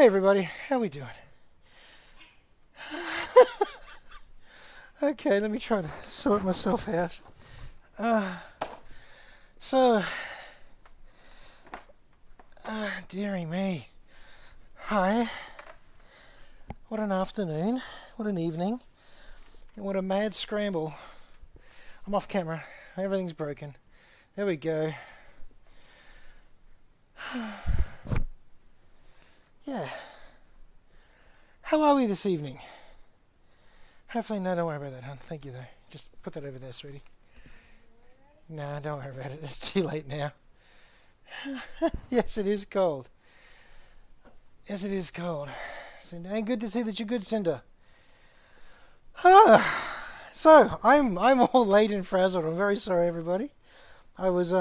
everybody, how we doing? Okay, let me try to sort myself out. Dearie me. Hi. What an afternoon. What an evening. And what a mad scramble. I'm off camera. Everything's broken. There we go. Yeah. How are we this evening? Hopefully, no, don't worry about that, hon. Thank you, though. Just put that over there, sweetie. Nah, don't worry about it. It's too late now. Yes, it is cold. Yes, it is cold. And good to see that you're good, Cinder. So, I'm all late and frazzled. I'm very sorry, everybody. I was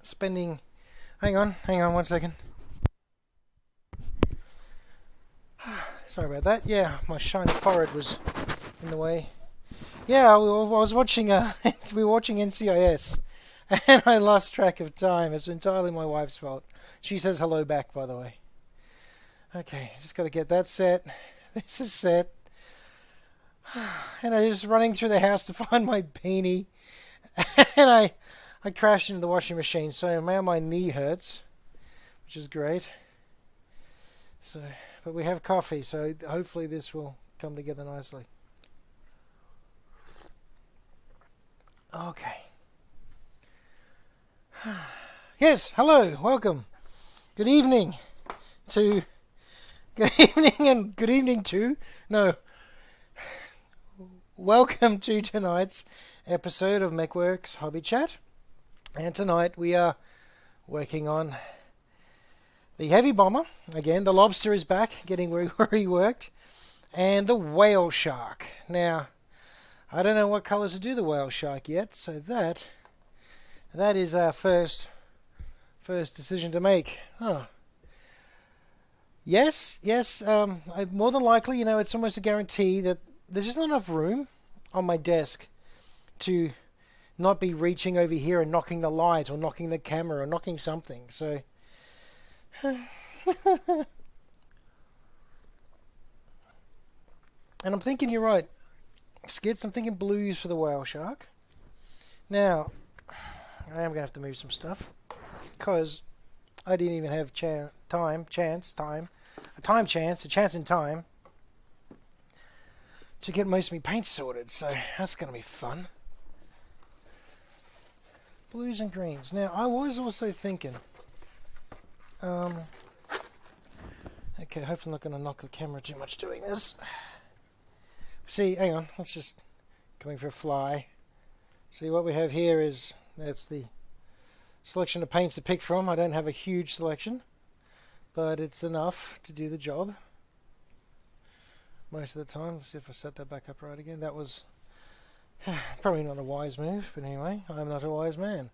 spending... Hang on 1 second. Sorry about that. Yeah, my shiny forehead was in the way. Yeah, I was watching. We were watching NCIS, and I lost track of time. It's entirely my wife's fault. She says hello back, by the way. Okay, just got to get that set. This is set, and I'm just running through the house to find my beanie, and I crashed into the washing machine. So now my knee hurts, which is great. So, but we have coffee, so hopefully this will come together nicely. Okay. Yes, hello, welcome. Good evening to... Good evening and good evening to... No. Welcome to tonight's episode of Mechworks Hobby Chat. And tonight we are working on the heavy bomber. Again, the lobster is back, getting reworked. And the whale shark. Now, I don't know what colours to do the whale shark yet, so that is our first decision to make. Yes, more than likely, it's almost a guarantee that there's just not enough room on my desk to not be reaching over here and knocking the light or knocking the camera or knocking something, so... And I'm thinking you're right, Skits. I'm thinking blues for the whale shark. Now, I am going to have to move some stuff because I didn't even have a chance in time to get most of my paint sorted, so that's going to be fun. Blues and greens. Now, I was also thinking, okay, hopefully I'm not going to knock the camera too much doing this. See, hang on, let's just going for a fly. See, what we have here is, that's the selection of paints to pick from. I don't have a huge selection, but it's enough to do the job most of the time. Let's see if I set that back up right again. That was probably not a wise move, but anyway, I'm not a wise man.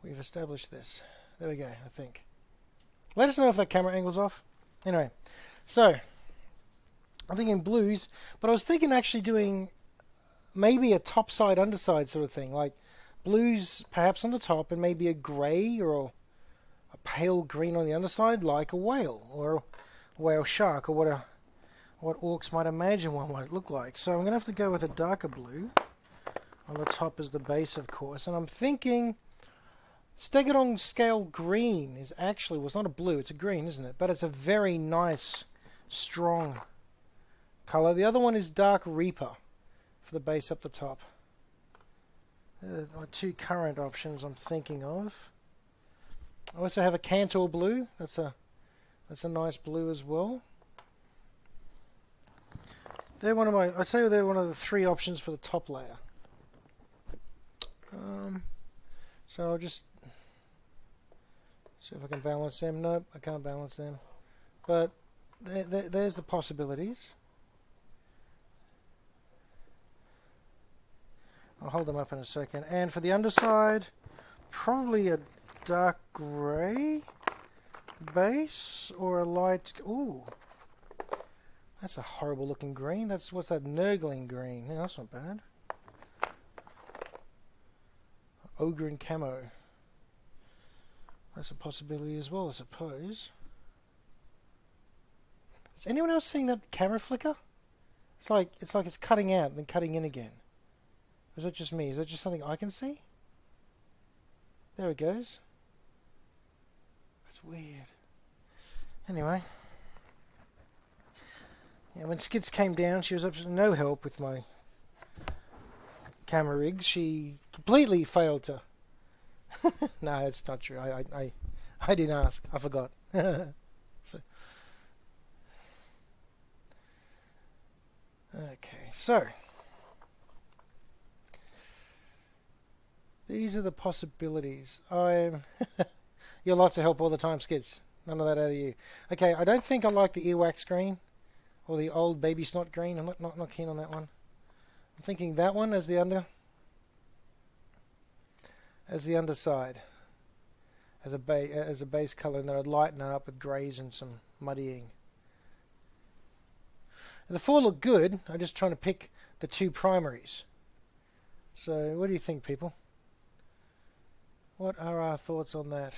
We've established this. There we go, I think. Let us know if that camera angle's off. Anyway, so I'm thinking blues, but I was thinking actually doing maybe a top-side, underside sort of thing, like blues perhaps on the top and maybe a grey or a pale green on the underside, like a whale or a whale shark, or what orcs might imagine one might look like. So I'm going to have to go with a darker blue on the top as the base, of course, and I'm thinking Stegodon Scale Green is actually, well, it's not a blue, it's a green, isn't it? But it's a very nice, strong colour. The other one is Dark Reaper for the base up the top. My two current options I'm thinking of. I also have a Cantor Blue. That's a nice blue as well. They're I'd say they're one of the three options for the top layer. So I'll just see if I can balance them. Nope, I can't balance them. But there's the possibilities. I'll hold them up in a second. And for the underside, probably a dark grey base or a light... Ooh, that's a horrible looking green. What's that, Nurgling green? Yeah, that's not bad. Ogre and camo. That's a possibility as well, I suppose. Is anyone else seeing that camera flicker? It's like it's cutting out and then cutting in again. Or is it just me? Is that just something I can see? There it goes. That's weird. Anyway. Yeah, when Skids came down, she was absolutely no help with my camera rigs. She completely failed to. No, it's not true. I didn't ask. I forgot. So these are the possibilities. You're lots of help all the time, Skids. None of that out of you. Okay, I don't think I like the earwax green or the old baby snot green. I'm not keen on that one. I'm thinking that one as the underside, as a base color, and then I'd lighten it up with greys and some muddying. The four look good. I'm just trying to pick the two primaries. So what do you think, people? What are our thoughts on that?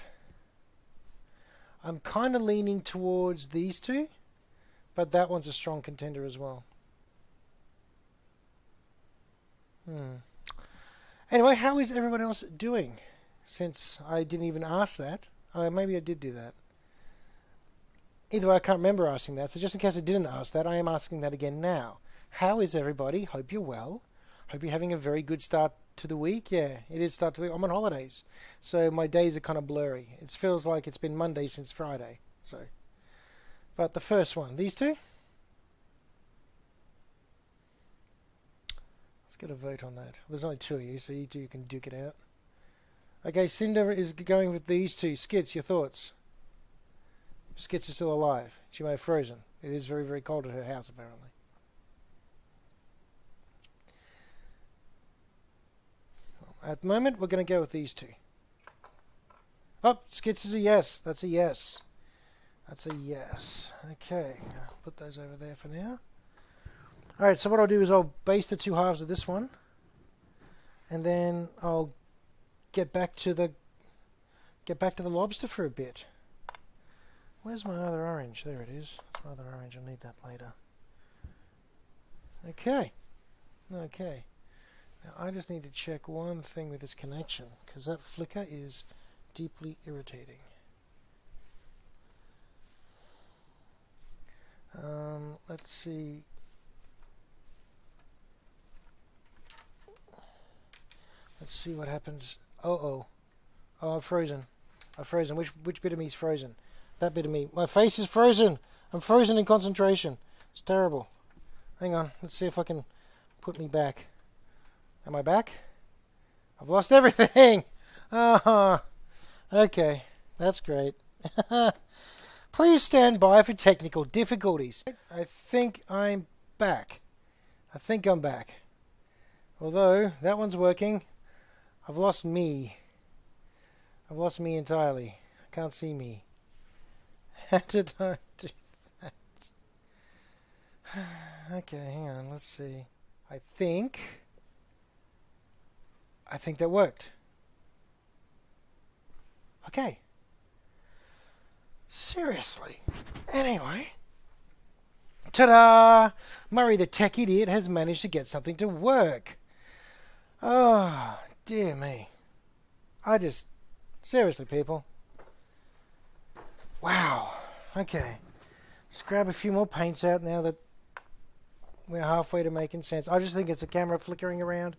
I'm kind of leaning towards these two, but that one's a strong contender as well. Anyway, how is everyone else doing? Since I didn't even ask that. Maybe I did do that. Either way, I can't remember asking that, so just in case I didn't ask that, I am asking that again now. How is everybody? Hope you're well. Hope you're having a very good start to the week. Yeah, it is start to the week. I'm on holidays, so my days are kind of blurry. It feels like it's been Monday since Friday. So, but the first one, these two? Let's get a vote on that. There's only two of you, so you two can duke it out. Okay, Cinder is going with these two. Skits, your thoughts? Skits is still alive. She may have frozen. It is very, very cold at her house, apparently. At the moment, we're going to go with these two. Oh, Skits is a yes. That's a yes. That's a yes. Okay, I'll put those over there for now. Alright, so what I'll do is I'll base the two halves of this one. And then I'll get back to the lobster for a bit. Where's my other orange? There it is. That's my other orange. I'll need that later. Okay. Okay. Now I just need to check one thing with this connection, because that flicker is deeply irritating. Let's see. Let's see what happens. Oh, I've frozen. I've frozen. Which bit of me is frozen? That bit of me. My face is frozen. I'm frozen in concentration. It's terrible. Hang on. Let's see if I can put me back. Am I back? I've lost everything. Ah, okay. That's great. Please stand by for technical difficulties. I think I'm back. I think I'm back. Although that one's working. I've lost me. I've lost me entirely. I can't see me. How did I do that? Okay, hang on. Let's see. I think that worked. Okay. Seriously. Anyway. Ta-da! Murray the tech idiot has managed to get something to work. Oh, dear me. Seriously, people. Wow. Okay. Just grab a few more paints out now that we're halfway to making sense. I just think it's the camera flickering around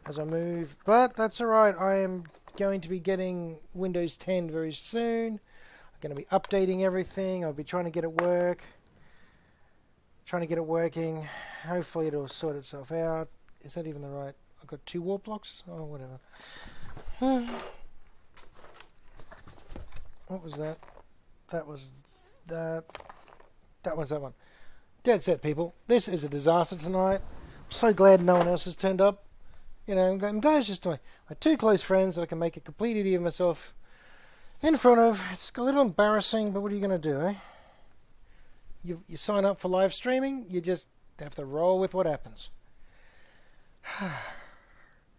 as I move. But that's alright. I am going to be getting Windows 10 very soon. I'm going to be updating everything. I'll be trying to get it working. Hopefully it'll sort itself out. Is that even the right? I've got 2 warp blocks? Oh, whatever. What was that? That was that. That one's that one. Dead set, people. This is a disaster tonight. I'm so glad no one else has turned up. You know, I'm glad it's just my 2 close friends that I can make a complete idiot of myself in front of. It's a little embarrassing, but what are you going to do, eh? You sign up for live streaming, you just have to roll with what happens.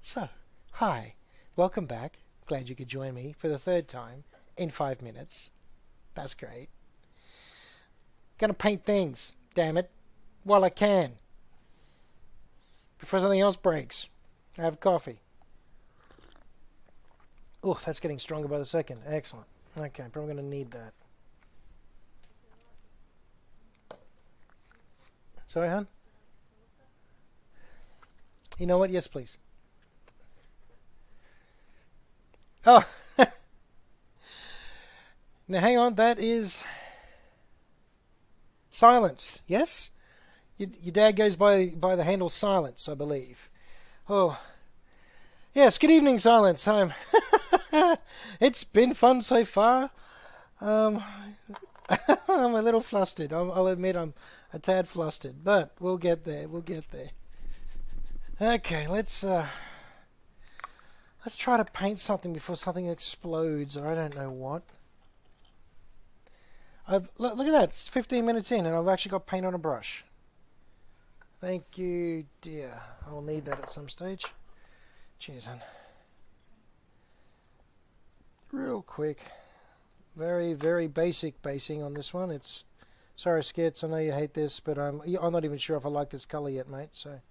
So, hi. Welcome back. Glad you could join me for the 3rd time in 5 minutes. That's great. Gonna paint things, damn it, while I can. Before something else breaks. I have coffee. Oh, that's getting stronger by the second. Excellent. Okay, probably going to need that. Sorry, hon? You know what? Yes, please. Oh, now hang on. That is Silence. Yes? Your dad goes by the handle Silence, I believe. Oh, yes. Good evening, Silence. It's been fun so far. I'm a little flustered. I'll admit I'm a tad flustered, but we'll get there. We'll get there. Okay, let's try to paint something before something explodes, or I don't know what. Look at that. It's 15 minutes in, and I've actually got paint on a brush. Thank you, dear. I'll need that at some stage. Cheers, hon. Real quick. Very, very basic basing on this one. It's sorry, Skits. I know you hate this, but I'm not even sure if I like this color yet, mate. So,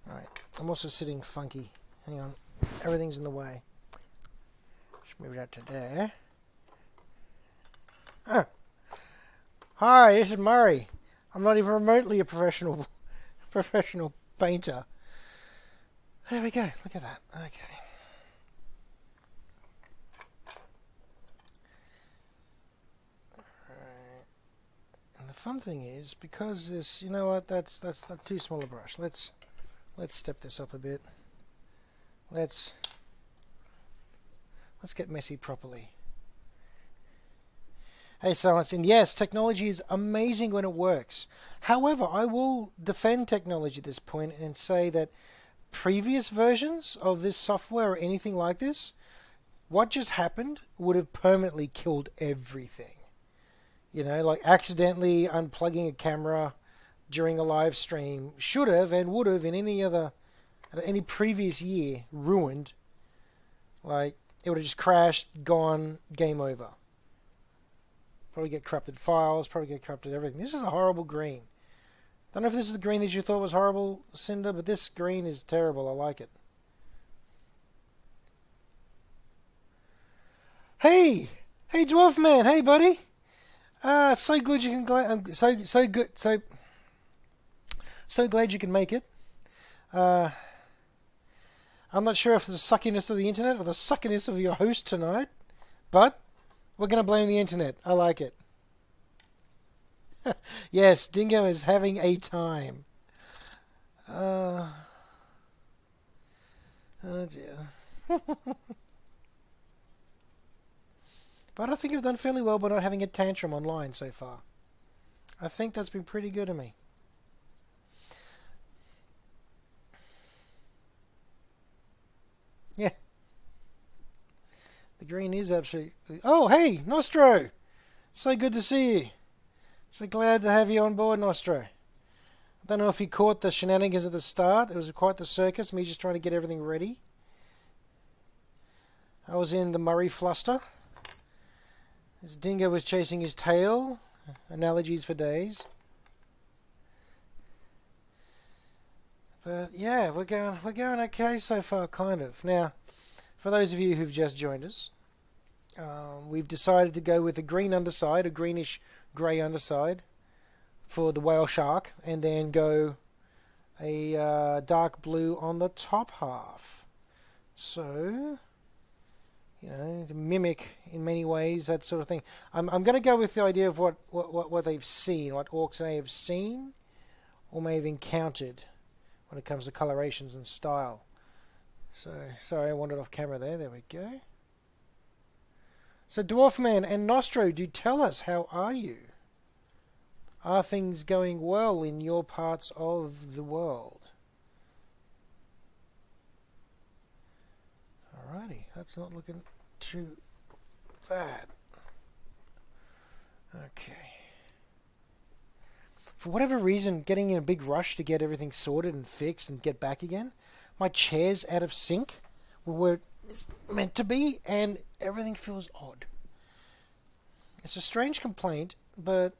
all right. I'm also sitting funky. Hang on. Everything's in the way. Just move it out to there. Ah. Hi, this is Murray. I'm not even remotely a professional painter. There we go. Look at that. Okay. Alright. And the fun thing is, because this, you know what? That's too small a brush. Let's step this up a bit. Let's get messy properly. Hey, Silence, and yes, technology is amazing when it works. However, I will defend technology at this point and say that previous versions of this software or anything like this, what just happened would have permanently killed everything. You know, like accidentally unplugging a camera during a live stream should have and would have in any previous year ruined. Like, it would have just crashed, gone, game over. Probably get corrupted files, probably get corrupted everything. This is a horrible green. Don't know if this is the green that you thought was horrible, Cinder, but this green is terrible. I like it. Hey! Hey, Dwarf Man! Hey, buddy! So glad you can... So glad you can make it. I'm not sure if it's the suckiness of the internet or the suckiness of your host tonight, but we're going to blame the internet. I like it. Yes, Dingo is having a time. Oh dear. But I think I've done fairly well by not having a tantrum online so far. I think that's been pretty good of me. Yeah. The green is absolutely... Oh, hey, Nostro! So good to see you. So glad to have you on board, Nostro. I don't know if you caught the shenanigans at the start. It was quite the circus, me just trying to get everything ready. I was in the Murray fluster. This dingo was chasing his tail. Analogies for days. But yeah, we're going okay so far, kind of. Now, for those of you who've just joined us, we've decided to go with a green underside, a greenish grey underside for the whale shark, and then go a dark blue on the top half. So, you know, to mimic in many ways that sort of thing. I'm going to go with the idea of what they've seen, what orcs may have seen or may have encountered when it comes to colorations and style. So, sorry, I wandered off camera there. There we go. So, Dwarfman and Nostro, do tell us, how are you? Are things going well in your parts of the world? Alrighty, that's not looking too bad. Okay. For whatever reason, getting in a big rush to get everything sorted and fixed and get back again, my chair's out of sync with where it's meant to be, and everything feels odd. It's a strange complaint, but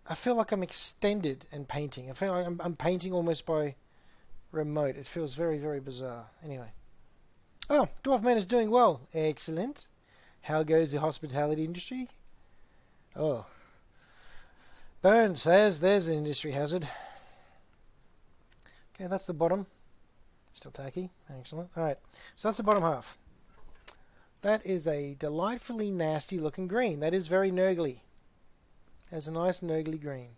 I feel like I'm extended and painting. I feel like I'm painting almost by remote. It feels very, very bizarre. Anyway. Oh, Dwarf Man is doing well. Excellent. How goes the hospitality industry? Oh. Burns, there's an industry hazard. Okay, that's the bottom. Still tacky. Excellent. Alright, so that's the bottom half. That is a delightfully nasty looking green. That is very nurgly. Has a nice nurgly green.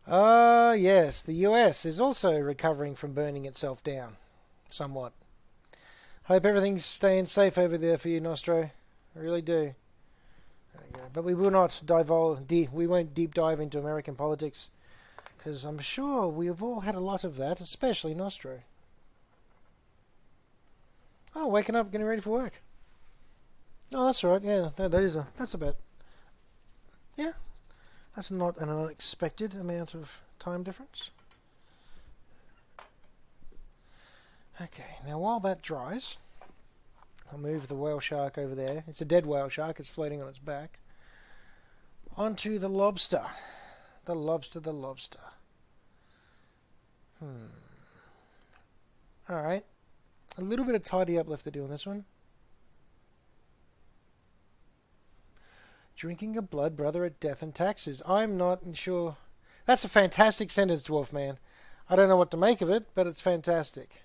Yes, the US is also recovering from burning itself down. Somewhat. Hope everything's staying safe over there for you, Nostro. I really do. But we will not we won't deep dive into American politics, because I'm sure we have all had a lot of that, especially Nostro. Oh, waking up, getting ready for work. Oh, that's right. Yeah, that's about. Yeah, that's not an unexpected amount of time difference. Okay, now while that dries, I'll move the whale shark over there. It's a dead whale shark. It's floating on its back. Onto the lobster. The lobster. Alright. A little bit of tidy up left to do on this one. Drinking a blood brother at death and taxes. I'm not sure. That's a fantastic sentence, Dwarf Man. I don't know what to make of it, but it's fantastic.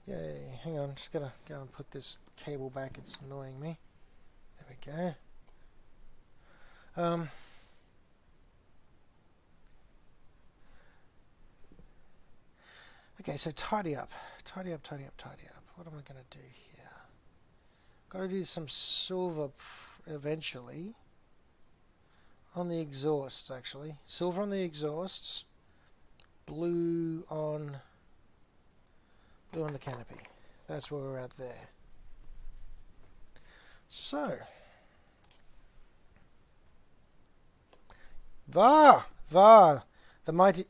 Yay. Hang on. Just gotta go and put this cable back. It's annoying me. There we go. Okay, so tidy up. What am I going to do here? Got to do some silver eventually. On the exhausts, actually. Silver on the exhausts. Blue on the canopy. That's where we're at there. So. VAR! The mighty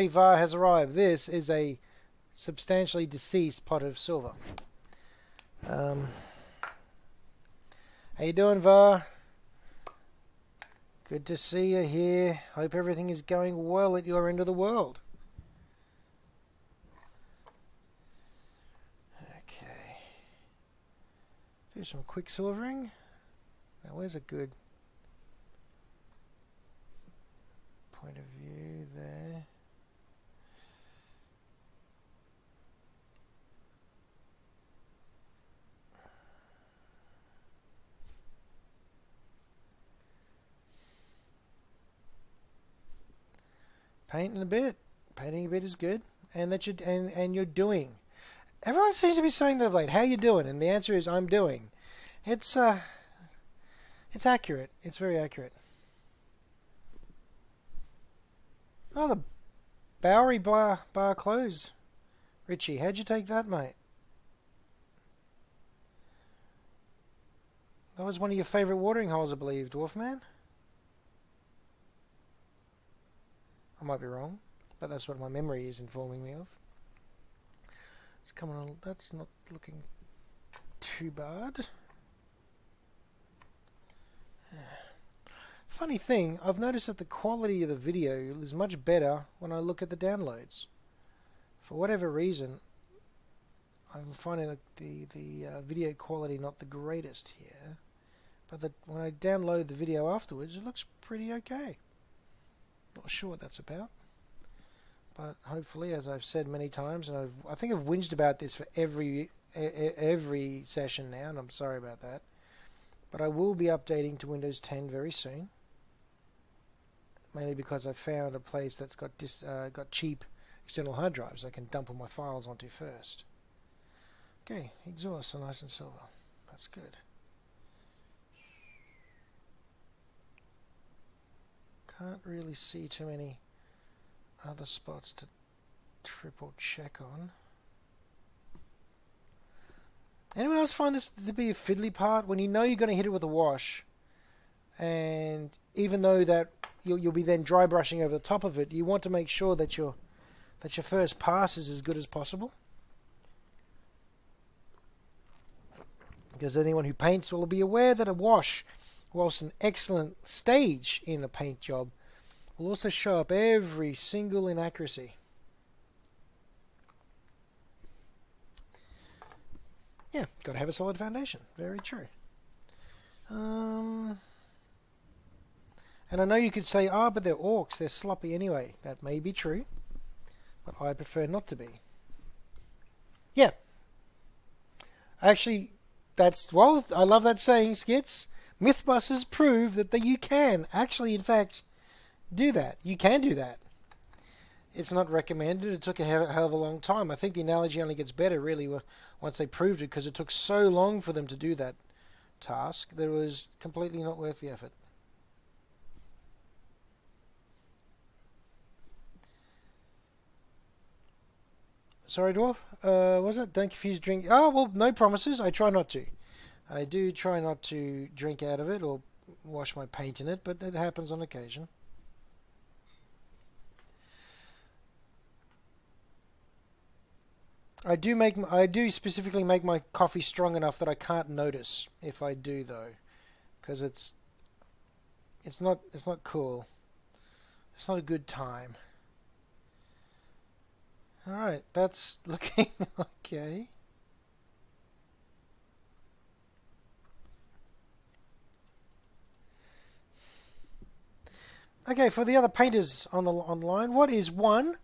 VAR has arrived. This is a substantially deceased pot of silver. How you doing, VAR? Good to see you here. Hope everything is going well at your end of the world. Okay. Do some quicksilvering. Now, where's a good point of view there? Painting a bit is good, and that and you're doing. Everyone seems to be saying that of late. How you doing? And the answer is I'm doing. It's accurate. It's very accurate. Oh, the Bowery bar closed. Richie, how'd you take that, mate? That was one of your favourite watering holes, I believe, Dwarf Man. I might be wrong, but that's what my memory is informing me of. It's coming on. That's not looking too bad. Funny thing, I've noticed that the quality of the video is much better when I look at the downloads. For whatever reason, I'm finding the video quality not the greatest here, but when I download the video afterwards, it looks pretty okay. Not sure what that's about, but hopefully, as I've said many times, and I think I've whinged about this for every session now, and I'm sorry about that, but I will be updating to Windows 10 very soon, mainly because I found a place that's got cheap external hard drives I can dump all my files onto first. Okay, exhaust, so nice and silver. That's good. Can't really see too many other spots to triple check on. Anyone else find this to be a fiddly part? When you know you're going to hit it with a wash, and even though that you'll be then dry brushing over the top of it, you want to make sure that your first pass is as good as possible. because anyone who paints will be aware that a wash, whilst an excellent stage in a paint job, will also show up every single inaccuracy. Yeah, got to have a solid foundation. Very true. And I know you could say, but they're orcs, they're sloppy anyway. That may be true, but I prefer not to be. Yeah. Actually, I love that saying, Skits. Mythbusters prove that you can actually, in fact, do that. You can do that. It's not recommended. It took a hell of a long time. I think the analogy only gets better, really, once they proved it, because it took so long for them to do that task that it was completely not worth the effort. Sorry, Dwarf. Was it? Don't confuse drink. Oh, well, no promises. I try not to. I do try not to drink out of it or wash my paint in it, but it happens on occasion. I do specifically make my coffee strong enough that I can't notice if I do, though, because it's not cool. It's not a good time. All right, that's looking okay. Okay, for the other painters online, what is one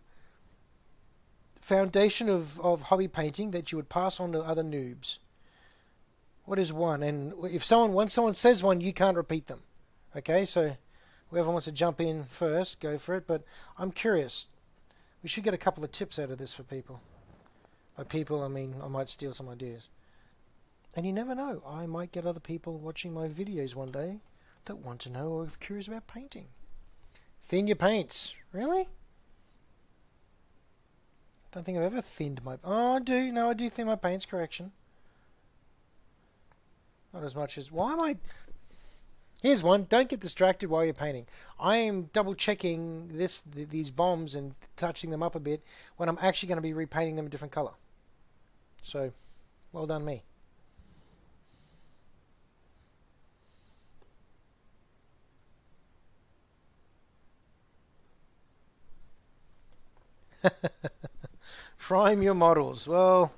foundation of hobby painting that you would pass on to other noobs? What is one? And once someone says one, you can't repeat them. Okay, so whoever wants to jump in first, go for it. But I'm curious. We should get a couple of tips out of this for people. By people, I mean I might steal some ideas. And you never know. I might get other people watching my videos one day that want to know or are curious about painting. Thin your paints. Really? Don't think I've ever thinned my... Oh, I do. No, I do thin my paints. Correction. Not as much as... Why am I... Here's one. Don't get distracted while you're painting. I am double checking these bombs and touching them up a bit when I'm actually going to be repainting them a different color. So, well done me. Prime your models. Well,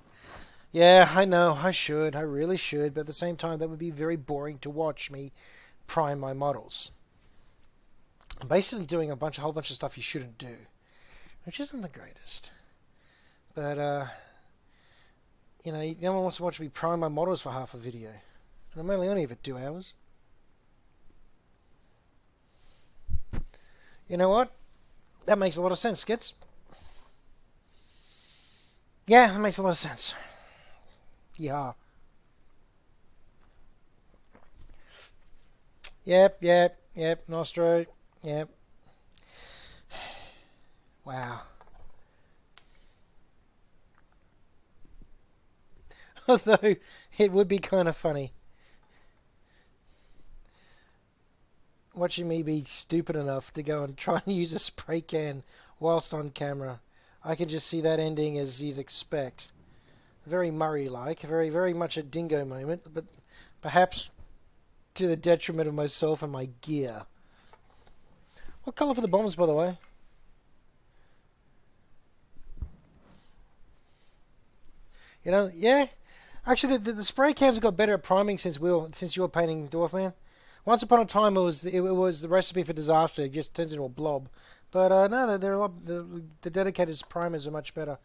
yeah, I know. I should. I really should. But at the same time, that would be very boring to watch me prime my models. I'm basically doing a whole bunch of stuff you shouldn't do, which isn't the greatest. But no one wants to watch me prime my models for half a video, and I'm only on here for 2 hours. You know what? That makes a lot of sense, Skits. Yeah, that makes a lot of sense. Yeah. Yep. Nostro. Yep. Wow. Although, it would be kind of funny watching me be stupid enough to go and try and use a spray can whilst on camera. I can just see that ending as you'd expect. Very Murray-like, very much a dingo moment, but perhaps to the detriment of myself and my gear. What colour for the bombs, by the way? Yeah. Actually, the spray cans have got better at priming since you were painting Dwarfman. Once upon a time, it was the recipe for disaster. It just turns into a blob. But no, they're a lot. The dedicated primers are much better.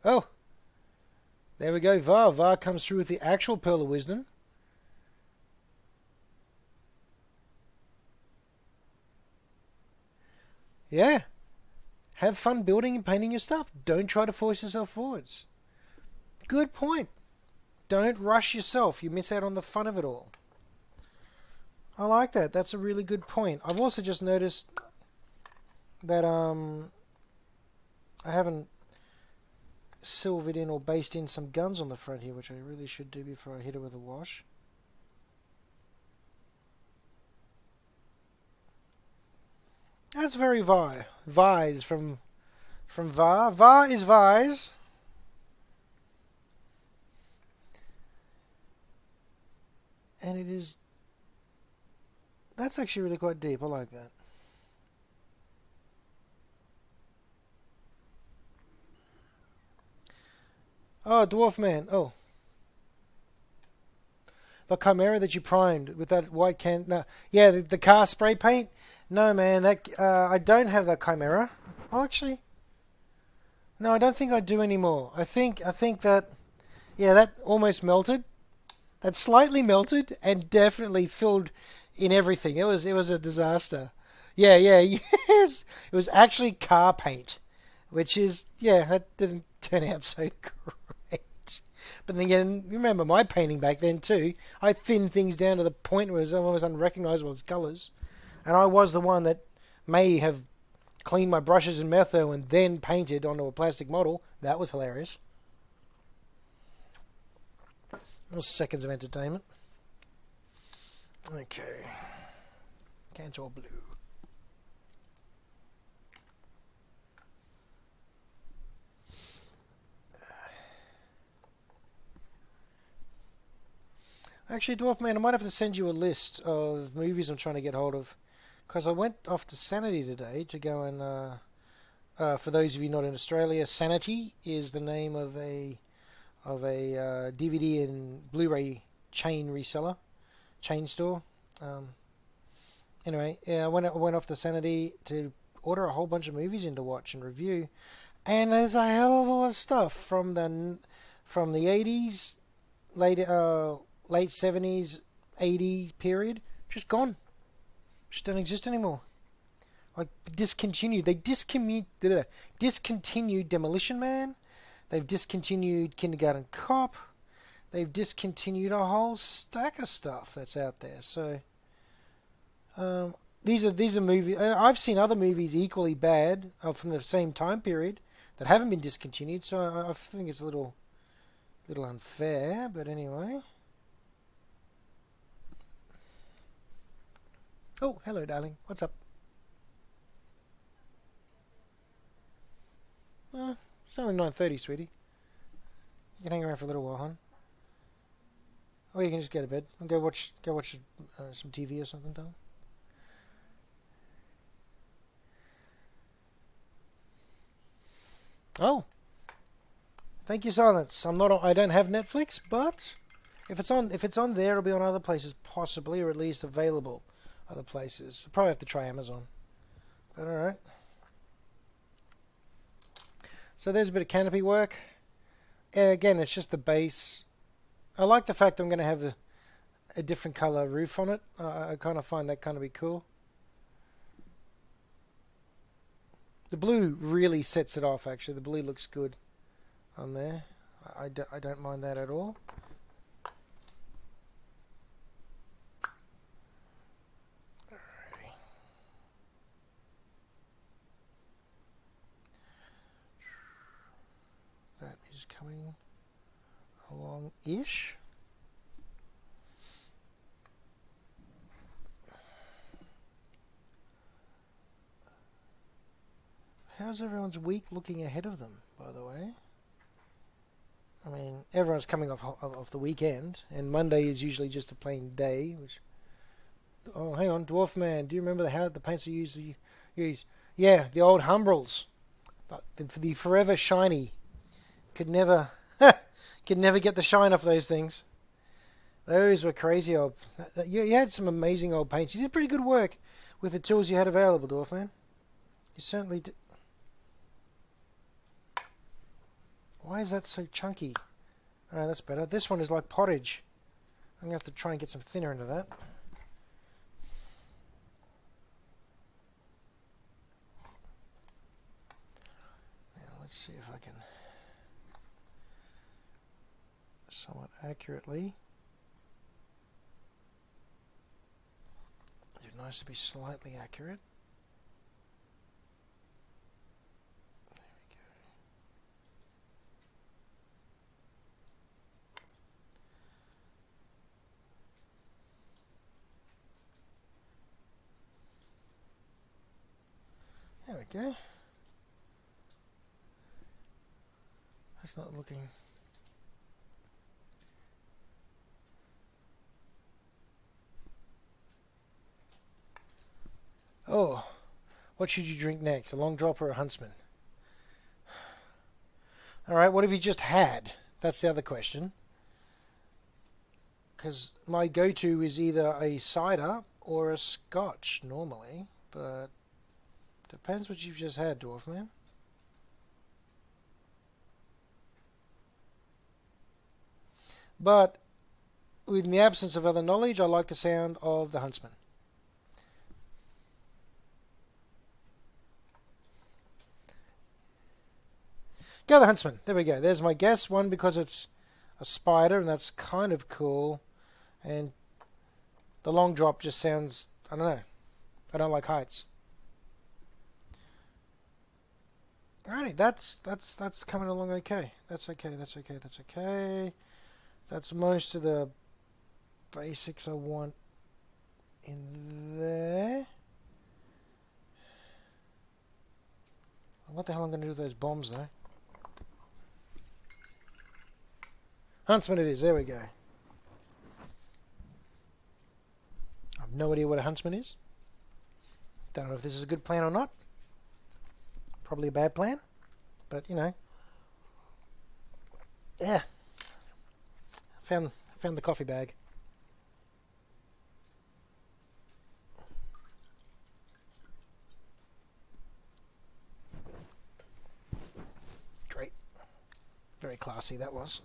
Oh, there we go. Var comes through with the actual Pearl of Wisdom. Yeah. Have fun building and painting your stuff. Don't try to force yourself forwards. Good point. Don't rush yourself. You miss out on the fun of it all. I like that. That's a really good point. I've also just noticed that I haven't silvered in or based in some guns on the front here, which I really should do before I hit it with a wash. That's very Vi. Vise from Va. Va is Vise. And it is... That's actually really quite deep. I like that. Oh, Dwarf Man. Oh, the Chimera that you primed with that white can. No, yeah, the car spray paint. No, man, that I don't have that Chimera. Oh, actually, no, I don't think I do anymore. I think that yeah, that almost melted. That slightly melted and definitely filled in everything. It was a disaster. Yeah, yeah, yes. It was actually car paint, which is yeah, that didn't turn out so great. But then again, remember my painting back then too. I thinned things down to the point where it was almost unrecognizable as colours, and I was the one that may have cleaned my brushes in metho and then painted onto a plastic model. That was hilarious. It was seconds of entertainment. Okay, Cantor Blue. Actually, Dwarf Man, I might have to send you a list of movies I'm trying to get hold of. Because I went off to Sanity today to go and, for those of you not in Australia, Sanity is the name of a DVD and Blu-ray chain reseller, chain store. Um, anyway, yeah, I went off to Sanity to order a whole bunch of movies in to watch and review, and there's a hell of a lot of stuff from the 80s, late 70s, 80 period, just gone. Just don't exist anymore. Like discontinued. They discontinued Demolition Man. They've discontinued Kindergarten Cop. They've discontinued a whole stack of stuff that's out there. So um, these are movies. I've seen other movies equally bad from the same time period that haven't been discontinued. So I think it's a little unfair. But anyway. Oh, hello, darling. What's up? It's only 9:30, sweetie. You can hang around for a little while, hon. Or you can just go to bed and go watch some TV or something, darling. Oh, thank you, Silence. I don't have Netflix, but if it's on there, it'll be on other places possibly, or at least available other places. I'll probably have to try Amazon. But all right. So there's a bit of canopy work. Again, it's just the base. I like the fact that I'm going to have a different color roof on it. I kind of find that kind of be cool. The blue really sets it off, actually. The blue looks good on there. I don't mind that at all. Alrighty. That is coming along-ish. How's everyone's week looking ahead of them, by the way? I mean, everyone's coming off the weekend, and Monday is usually just a plain day. Which, oh, hang on, Dwarf Man, do you remember how the paints you use? Yeah, the old Humbrals, but the forever shiny. Could never, could never get the shine off those things. Those were crazy old. You had some amazing old paints. You did pretty good work with the tools you had available, Dwarf Man. You certainly did. Why is that so chunky? Oh, that's better. This one is like pottage. I'm going to have to try and get some thinner into that. Now, let's see if I can somewhat accurately. It'd be nice to be slightly accurate. Okay. That's not looking... Oh, what should you drink next? A long drop or a huntsman? Alright, what have you just had? That's the other question. Because my go-to is either a cider or a scotch normally, but depends what you've just had, Dwarf Man. But with the absence of other knowledge, I like the sound of the huntsman. Go the huntsman. There we go. There's my guess. One, because it's a spider, and that's kind of cool. And the long drop just sounds... I don't know. I don't like heights. Alrighty, that's coming along okay. That's okay. That's most of the basics I want in there. What the hell am I going to do with those bombs, though? Huntsman it is. There we go. I have no idea what a huntsman is. Don't know if this is a good plan or not. Probably a bad plan. But, you know. Yeah. Found the coffee bag. Great. Very classy that was.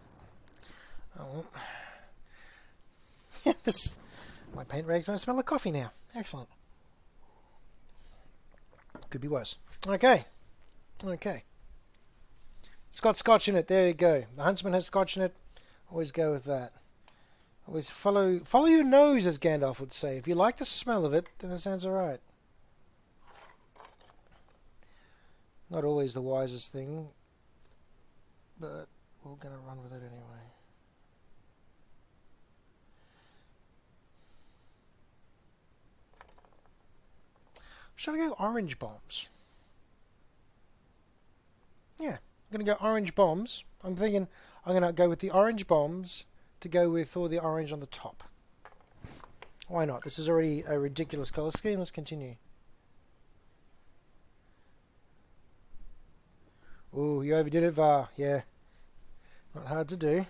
Oh. This, my paint rags don't smell like coffee now. Excellent. Could be worse. Okay. It's got scotch in it. There you go. The huntsman has scotch in it. Always go with that. Always follow your nose, as Gandalf would say. If you like the smell of it, then it sounds alright. Not always the wisest thing, but we're going to run with it anyway. Should I go orange bombs? Yeah, I'm going to go orange bombs. I'm thinking I'm going to go with the orange bombs to go with all the orange on the top. Why not? This is already a ridiculous colour scheme. Let's continue. Ooh, you overdid it, Var. Yeah. Not hard to do.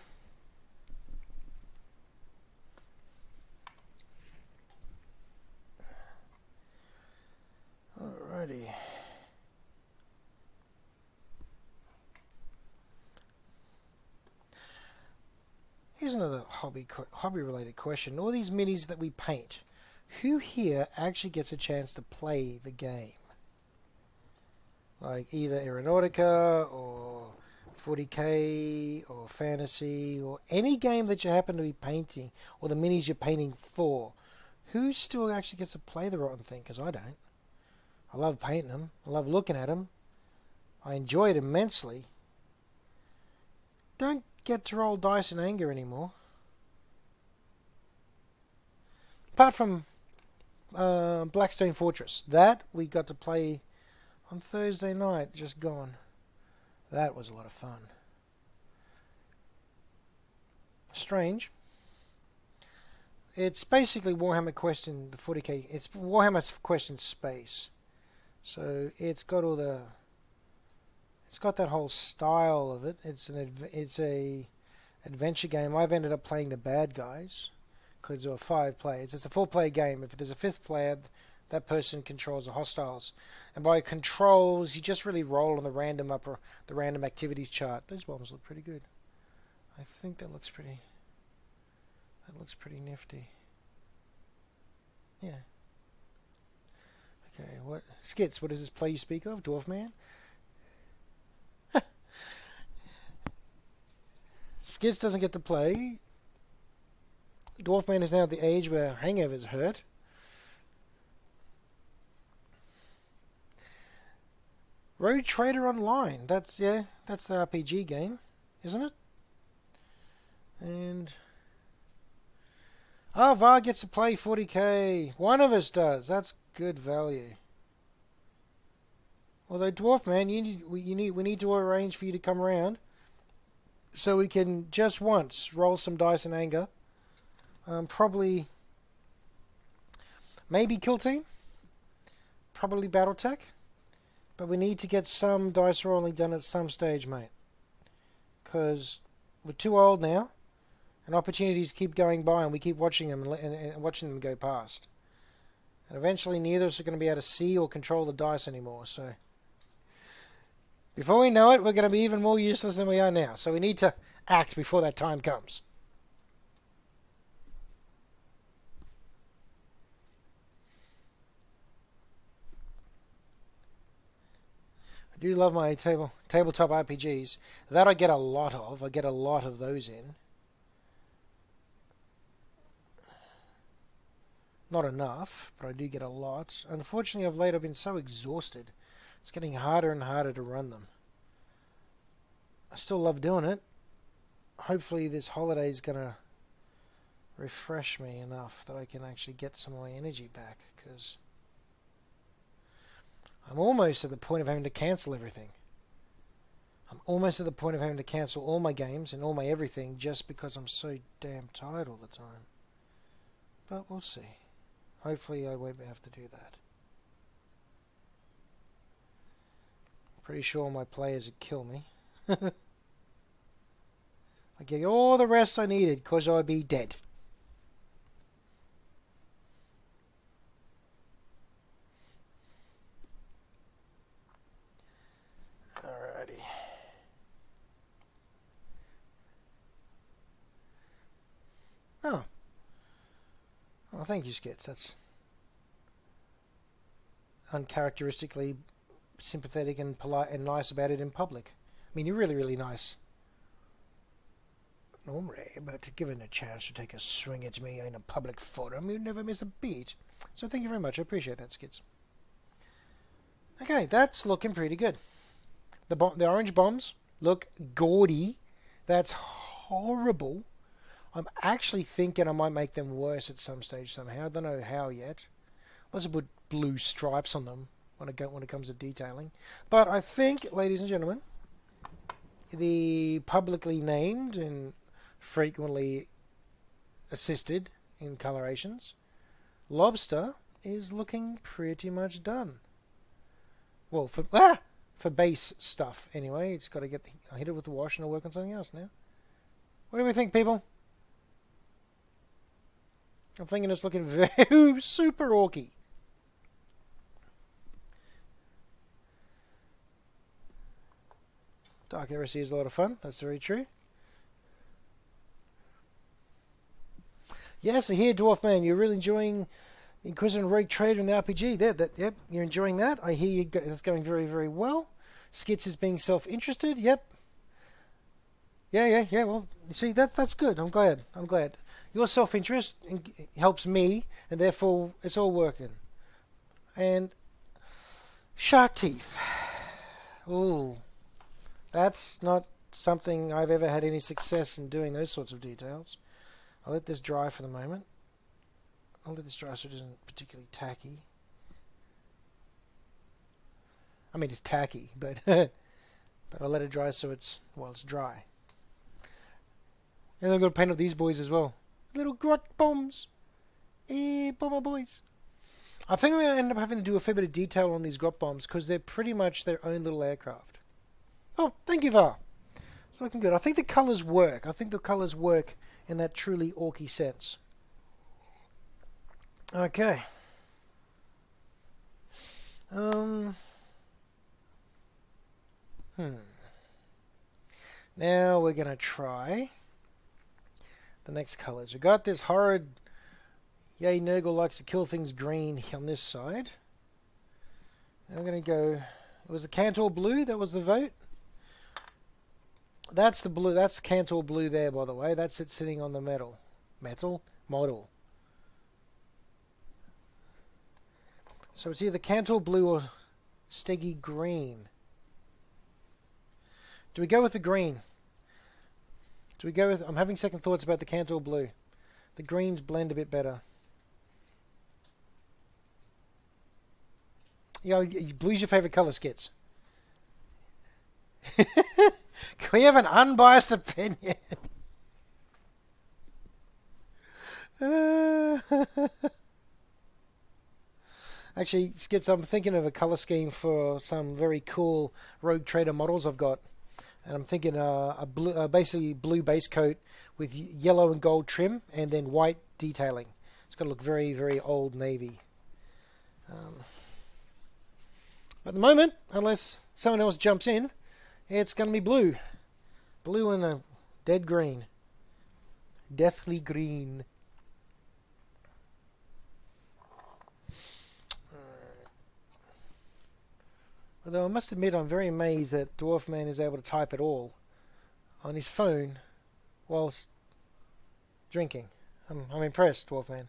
Alrighty. Here's another hobby-related question. All these minis that we paint, who here actually gets a chance to play the game? Like either Aeronautica or 40k or Fantasy or any game that you happen to be painting or the minis you're painting for. Who still actually gets to play the rotten thing? Because I don't. I love painting them. I love looking at them. I enjoy it immensely. Don't get to roll dice in anger anymore. Apart from Blackstone Fortress. That we got to play on Thursday night, just gone. That was a lot of fun. Strange. It's basically Warhammer Quest in the 40k. It's Warhammer Quest in space. So it's got all the... It's got that whole style of it. It's a adventure game. I've ended up playing the bad guys because there were 5 players. It's a 4-player game. If there's a 5th player, that person controls the hostiles. And by controls, you just really roll on the random activities chart. Those bombs look pretty good. I think that looks pretty nifty. Yeah. Okay, what skits? What is this play you speak of, Dwarf Man? Skits doesn't get to play. Dwarf Man is now at the age where hangovers hurt. Road Trader Online. That's the RPG game, isn't it? And Var gets to play 40k. One of us does. That's good value. Although Dwarf Man, we need to arrange for you to come around so we can just once roll some dice in anger. Probably, maybe Kill Team, probably Battletech, but we need to get some dice rolling done at some stage, mate. Because we're too old now, and opportunities keep going by, and we keep watching them and watching them go past. And eventually, neither of us are going to be able to see or control the dice anymore. So, before we know it, we're going to be even more useless than we are now. So we need to act before that time comes. I do love my tabletop RPGs. That I get a lot of. I get a lot of those in. Not enough, but I do get a lot. Unfortunately, of late I've been so exhausted. It's getting harder and harder to run them. I still love doing it. Hopefully this holiday is going to refresh me enough that I can actually get some of my energy back, because I'm almost at the point of having to cancel everything. I'm almost at the point of having to cancel all my games and all my everything just because I'm so damn tired all the time. But we'll see. Hopefully I won't have to do that. I'm pretty sure my players would kill me. I get all the rest I needed because I'd be dead. Alrighty. Oh. Oh, thank you, Skits. That's uncharacteristically sympathetic and polite and nice about it in public. I mean, you're really, really nice normally, but given a chance to take a swing at me in a public forum, you never miss a beat. So thank you very much. I appreciate that, Skits. Okay, that's looking pretty good. The orange bombs look gaudy. That's horrible. I'm actually thinking I might make them worse at some stage somehow. I don't know how yet. Let's put blue stripes on them when it comes to detailing. But I think, ladies and gentlemen, the publicly named and frequently assisted in colorations, Lobster is looking pretty much done. Well, for base stuff anyway. It's got to hit it with the wash and I'll work on something else now. What do we think, people? I'm thinking it's looking very super orky. Dark Heresy is a lot of fun. That's very true. Yes, I hear, Dwarf Man, you're really enjoying Inquisitor and Rogue Trader in the RPG. Yep, you're enjoying that. I hear that's going very, very well. Skits is being self-interested. Yep. Yeah. Well, see, that's good. I'm glad. Your self-interest helps me, and therefore it's all working. And shark teeth. Ooh, that's not something I've ever had any success in doing, those sorts of details. I'll let this dry for the moment. I'll let this dry so it isn't particularly tacky. I mean, it's tacky, but but I'll let it dry so it's dry. And I'm going to paint up these boys as well. Little grot bombs. Bomber boys. I think I'm going to end up having to do a fair bit of detail on these grot bombs because they're pretty much their own little aircraft. Oh, thank you, Var. It's looking good. I think the colours work. In that truly orky sense. Okay. Now we're going to try the next colours. We got this horrid Yay Nurgle likes to kill things green on this side. Now we're going to go... It was the Cantor Blue that was the vote. That's the blue. That's Cantor Blue there, by the way. That's it sitting on the model. So it's either Cantor Blue or Steggy Green. Do we go with the green? I'm having second thoughts about the Cantor Blue. The greens blend a bit better. You know, blue's your favourite colour, Skits. Can we have an unbiased opinion? Actually, Skits, I'm thinking of a color scheme for some very cool Rogue Trader models I've got. And I'm thinking a blue, basically blue base coat with yellow and gold trim and then white detailing. It's got to look very, very old navy. But at the moment, unless someone else jumps in, it's going to be blue. Blue and a dead green. Deathly green. Although I must admit I'm very amazed that Dwarf Man is able to type it all on his phone whilst drinking. I'm impressed, Dwarf Man.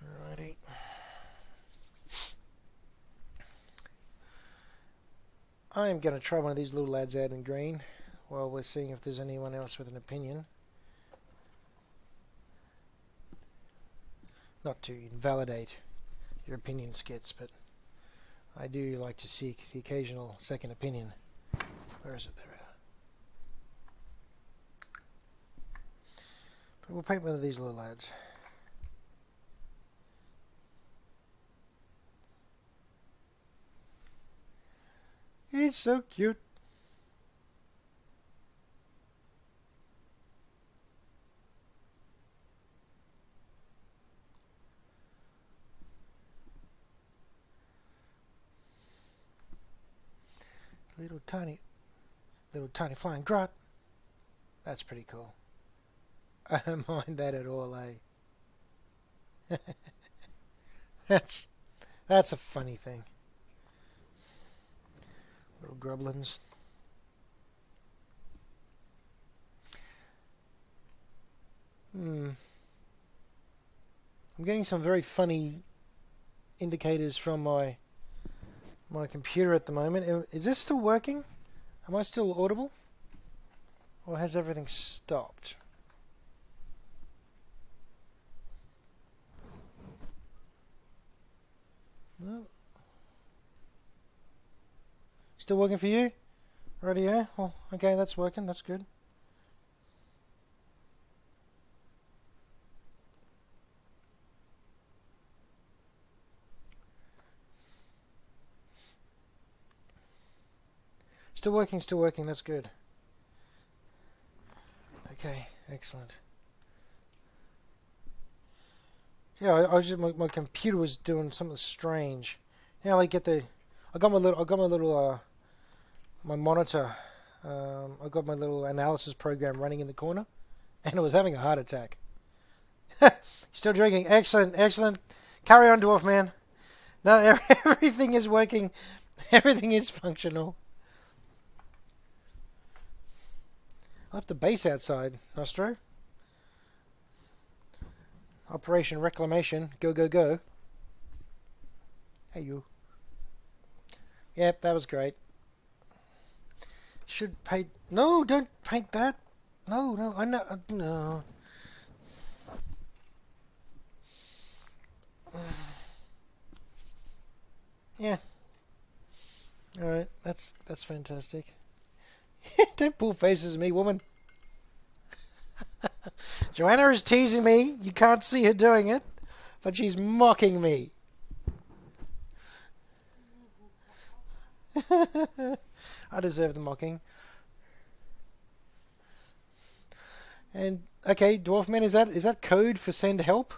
Alrighty. I am going to try one of these little lads out in green while we're seeing if there's anyone else with an opinion. Not to invalidate your opinion, Skits, but I do like to seek the occasional second opinion. Where is it? There we are. But we'll paint one of these little lads. It's so cute. Little tiny flying grot. That's pretty cool. I don't mind that at all, eh? That's a funny thing. Little grublins. I'm getting some very funny indicators from my computer at the moment. Is this still working? Am I still audible? Or has everything stopped? No. Still working for you? Radio? Oh, okay, that's working. That's good. Still working, that's good. Okay, excellent. Yeah, I was just, my computer was doing something strange. Yeah, I got my little my monitor. I got my little analysis program running in the corner, and it was having a heart attack. Still drinking. Excellent, excellent. Carry on, Dwarf Man. No, everything is working. Everything is functional. I left the base outside, Nostro. Operation Reclamation. Go, go, go. Hey, you. Yep, that was great. Should paint... No, don't paint that. No, I know... No. Yeah. Alright, that's fantastic. Don't pull faces at me, woman. Joanna is teasing me. You can't see her doing it, but she's mocking me. I deserve the mocking. And okay, Dwarfman, is that code for send help?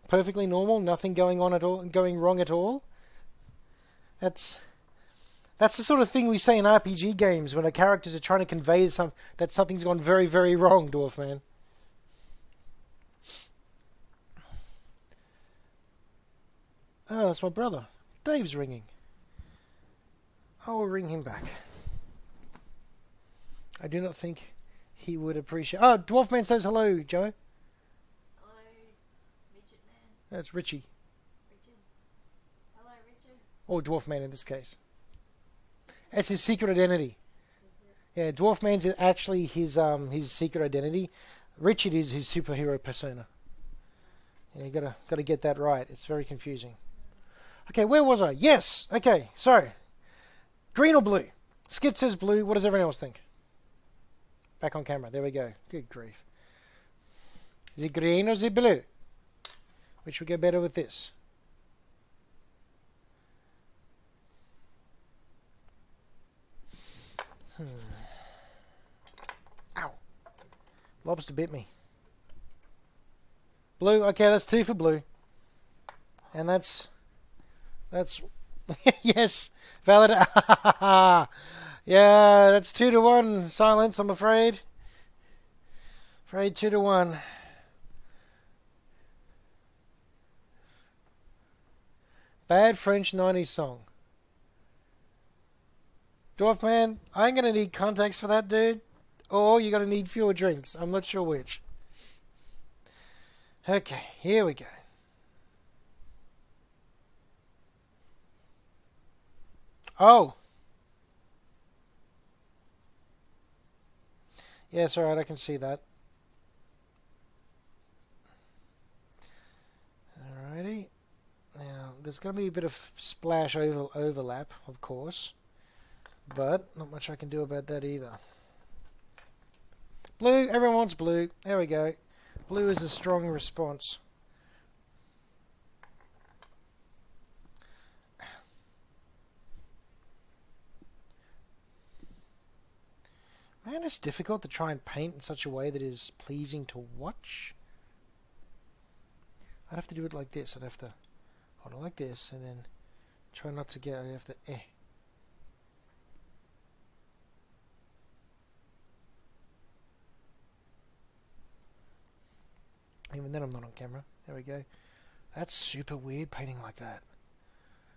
Perfectly normal, nothing going on at all, going wrong at all. That's the sort of thing we say in RPG games when our characters are trying to convey that something's gone very, very wrong, Dwarfman. Oh, that's my brother. Dave's ringing. I will ring him back. I do not think he would appreciate... Oh, Dwarfman says hello, Joe. Hello, Midget Man. That's Richie. Richard. Hello, Richard. Or Dwarfman in this case. That's his secret identity. Yeah, Dwarfman's actually his secret identity. Richard is his superhero persona. And you gotta get that right. It's very confusing. Okay, where was I? Yes. Okay, so green or blue? Skit says blue. What does everyone else think? Back on camera. There we go. Good grief. Is it green or is it blue? Which would go better with this? Ow. Lobster bit me. Blue. Okay, that's 2 for blue. And that's yes, valid. Yeah, that's 2-1. Silence, I'm afraid. 2-1. Bad French 90s song. Dwarf Man, I'm going to need context for that, dude. Or you're going to need fewer drinks. I'm not sure which. Okay, here we go. Oh. Yes, alright, I can see that. Alrighty. Now, there's going to be a bit of splash overlap, of course. But not much I can do about that either. Blue, everyone wants blue. There we go. Blue is a strong response. Man, it's difficult to try and paint in such a way that is pleasing to watch. I'd have to do it like this. I'd have to hold it like this and then try not to get. I'd have to Even then I'm not on camera. There we go. That's super weird painting like that.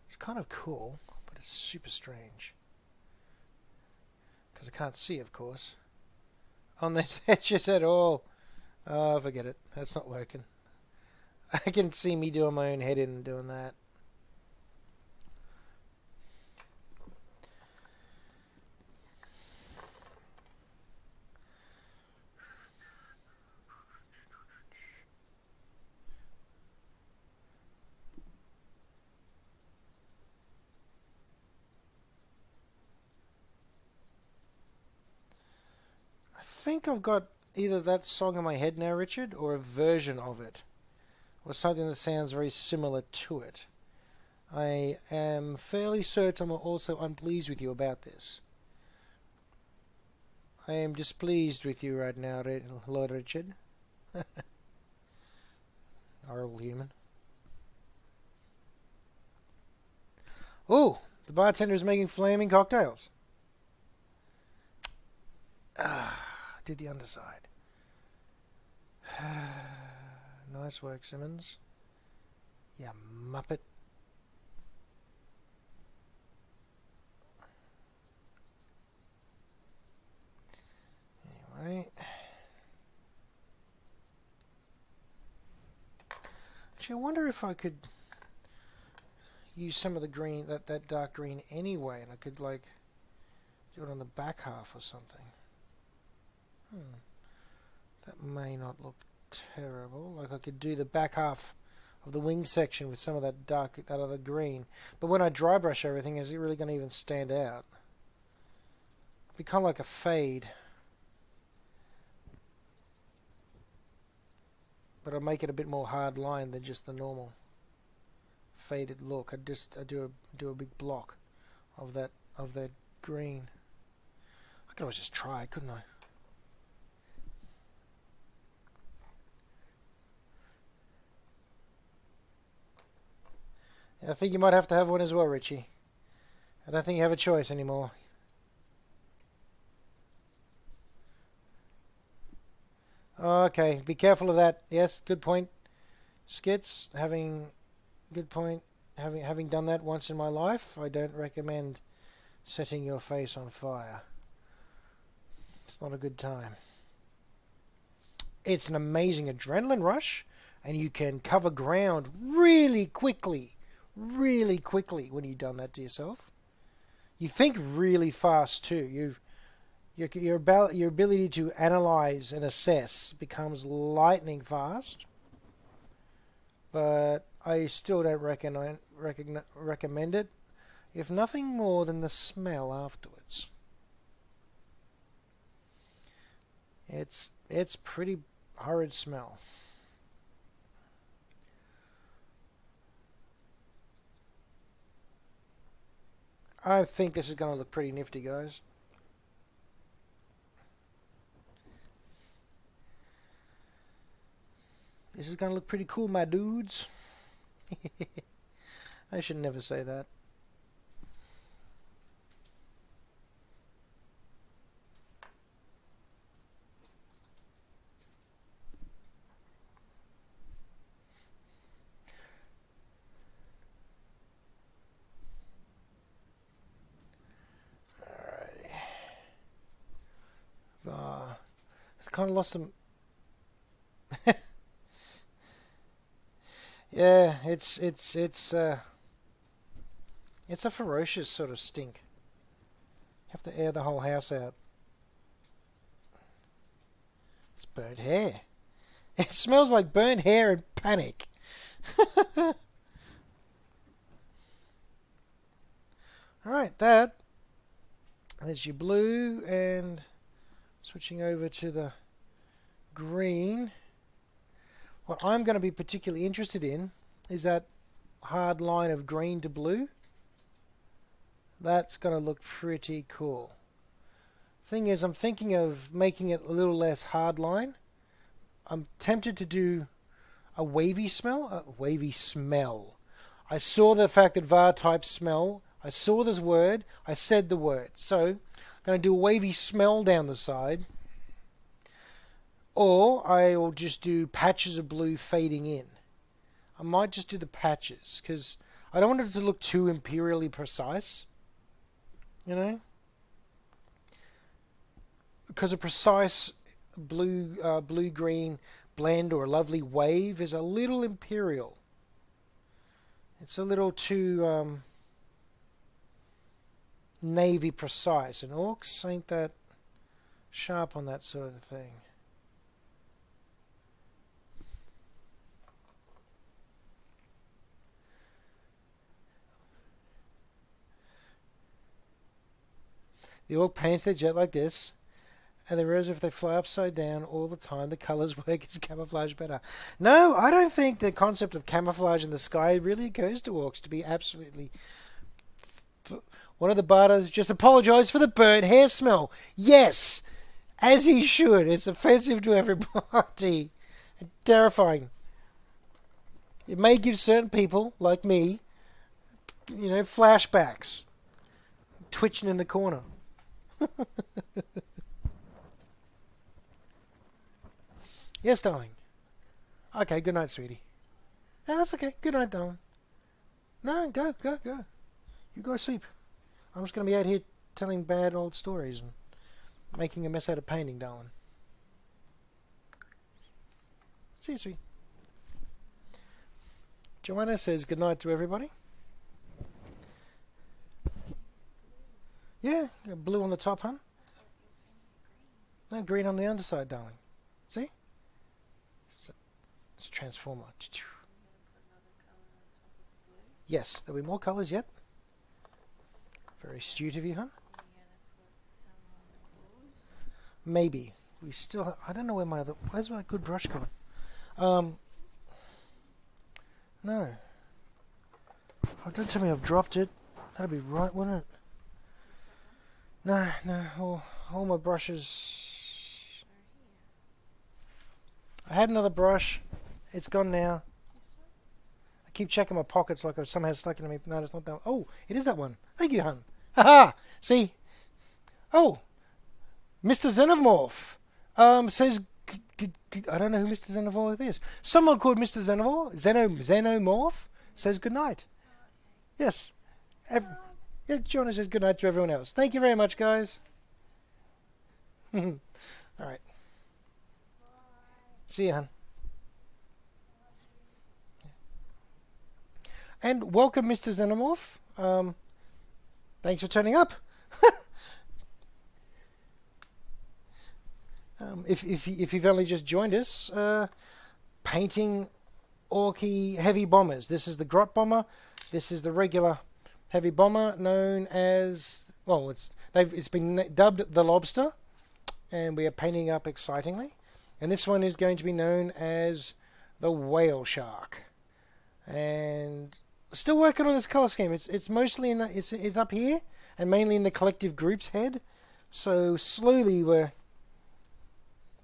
It's kind of cool, but it's super strange. Because I can't see, of course. On the edges at all. Oh, forget it. That's not working. I can see me doing my own head in and doing that. I think I've got either that song in my head now, Richard, or a version of it. Or something that sounds very similar to it. I am fairly certain I'm also unpleased with you about this. I am displeased with you right now, Lord Richard. Horrible human. Oh, the bartender is making flaming cocktails. Did the underside. Nice work, Simmons. You muppet. Anyway. Actually, I wonder if I could use some of the green, that dark green anyway, and I could, like, do it on the back half or something. That may not look terrible. Like, I could do the back half of the wing section with some of that that other green. But when I dry brush everything, is it really going to even stand out? It'd be kind of like a fade. But I'll make it a bit more hard line than just the normal faded look. I do a big block of that green. I could always just try, couldn't I? I think you might have to have one as well, Richie. I don't think you have a choice anymore. Okay, be careful of that. Yes, good point. Skits, good point. Having done that once in my life, I don't recommend setting your face on fire. It's not a good time. It's an amazing adrenaline rush, and you can cover ground really quickly when you've done that to yourself. You think really fast too. Your ability to analyze and assess becomes lightning fast. But I still don't recommend it, if nothing more than the smell afterwards. It's pretty horrid smell. I think this is going to look pretty nifty, guys. This is going to look pretty cool, my dudes. I should never say that. It's kind of lost some. Yeah, it's a ferocious sort of stink. You have to air the whole house out. It's burnt hair. It smells like burnt hair and panic. Alright, there's your blue, and switching over to the green. What I'm going to be particularly interested in is that hard line of green to blue. That's going to look pretty cool. Thing is, I'm thinking of making it a little less hard line. I'm tempted to do a wavy smell. I saw the fact that var type smell. I saw this word. I said the word. So I'm going to do a wavy smell down the side. Or I will just do patches of blue fading in. I might just do the patches because I don't want it to look too imperially precise. You know? Because a precise blue-green blend or a lovely wave is a little imperial. It's a little too navy precise, and orcs ain't that sharp on that sort of thing. The orc paints their jet like this, and they realize if they fly upside down all the time, the colours work as camouflage better. No, I don't think the concept of camouflage in the sky really occurs to orcs, to be absolutely... One of the bardas just apologised for the burnt hair smell. Yes, as he should. It's offensive to everybody. Terrifying. It may give certain people, like me, flashbacks. Twitching in the corner. Yes, darling. Okay, good night, sweetie. No, that's okay. Good night, darling. No, go. You go sleep. I'm just going to be out here telling bad old stories and making a mess out of painting, darling. See you, sweet. Joanna says good night to everybody. Yeah, blue on the top, hun. No, green on the underside, darling. See? It's a transformer. Yes, there'll be more colours yet. Very astute of you, huh? Maybe. We still have, I don't know where where's my good brush gone? No. Oh, don't tell me I've dropped it. That'd be right, wouldn't it? No, all my brushes. I had another brush. It's gone now. I keep checking my pockets like I've somehow stuck it in me. No, it's not that one. Oh, it is that one. Thank you, hun. Haha! See? Oh! Mr. Xenomorph says... I don't know who Mr. Xenomorph is. Someone called Mr. Xenomorph says good night. Yes. Yeah, Joanna says good night to everyone else. Thank you very much, guys. Alright. See you, hun. And welcome, Mr. Xenomorph. Thanks for turning up. If you've only just joined us, painting Orky heavy bombers. This is the Grot bomber. This is the regular heavy bomber, known as, well, it's been dubbed the Lobster, and we are painting up excitingly. And this one is going to be known as the Whale Shark. And still working on this color scheme. It's mostly it's up here and mainly in the collective group's head. So slowly we're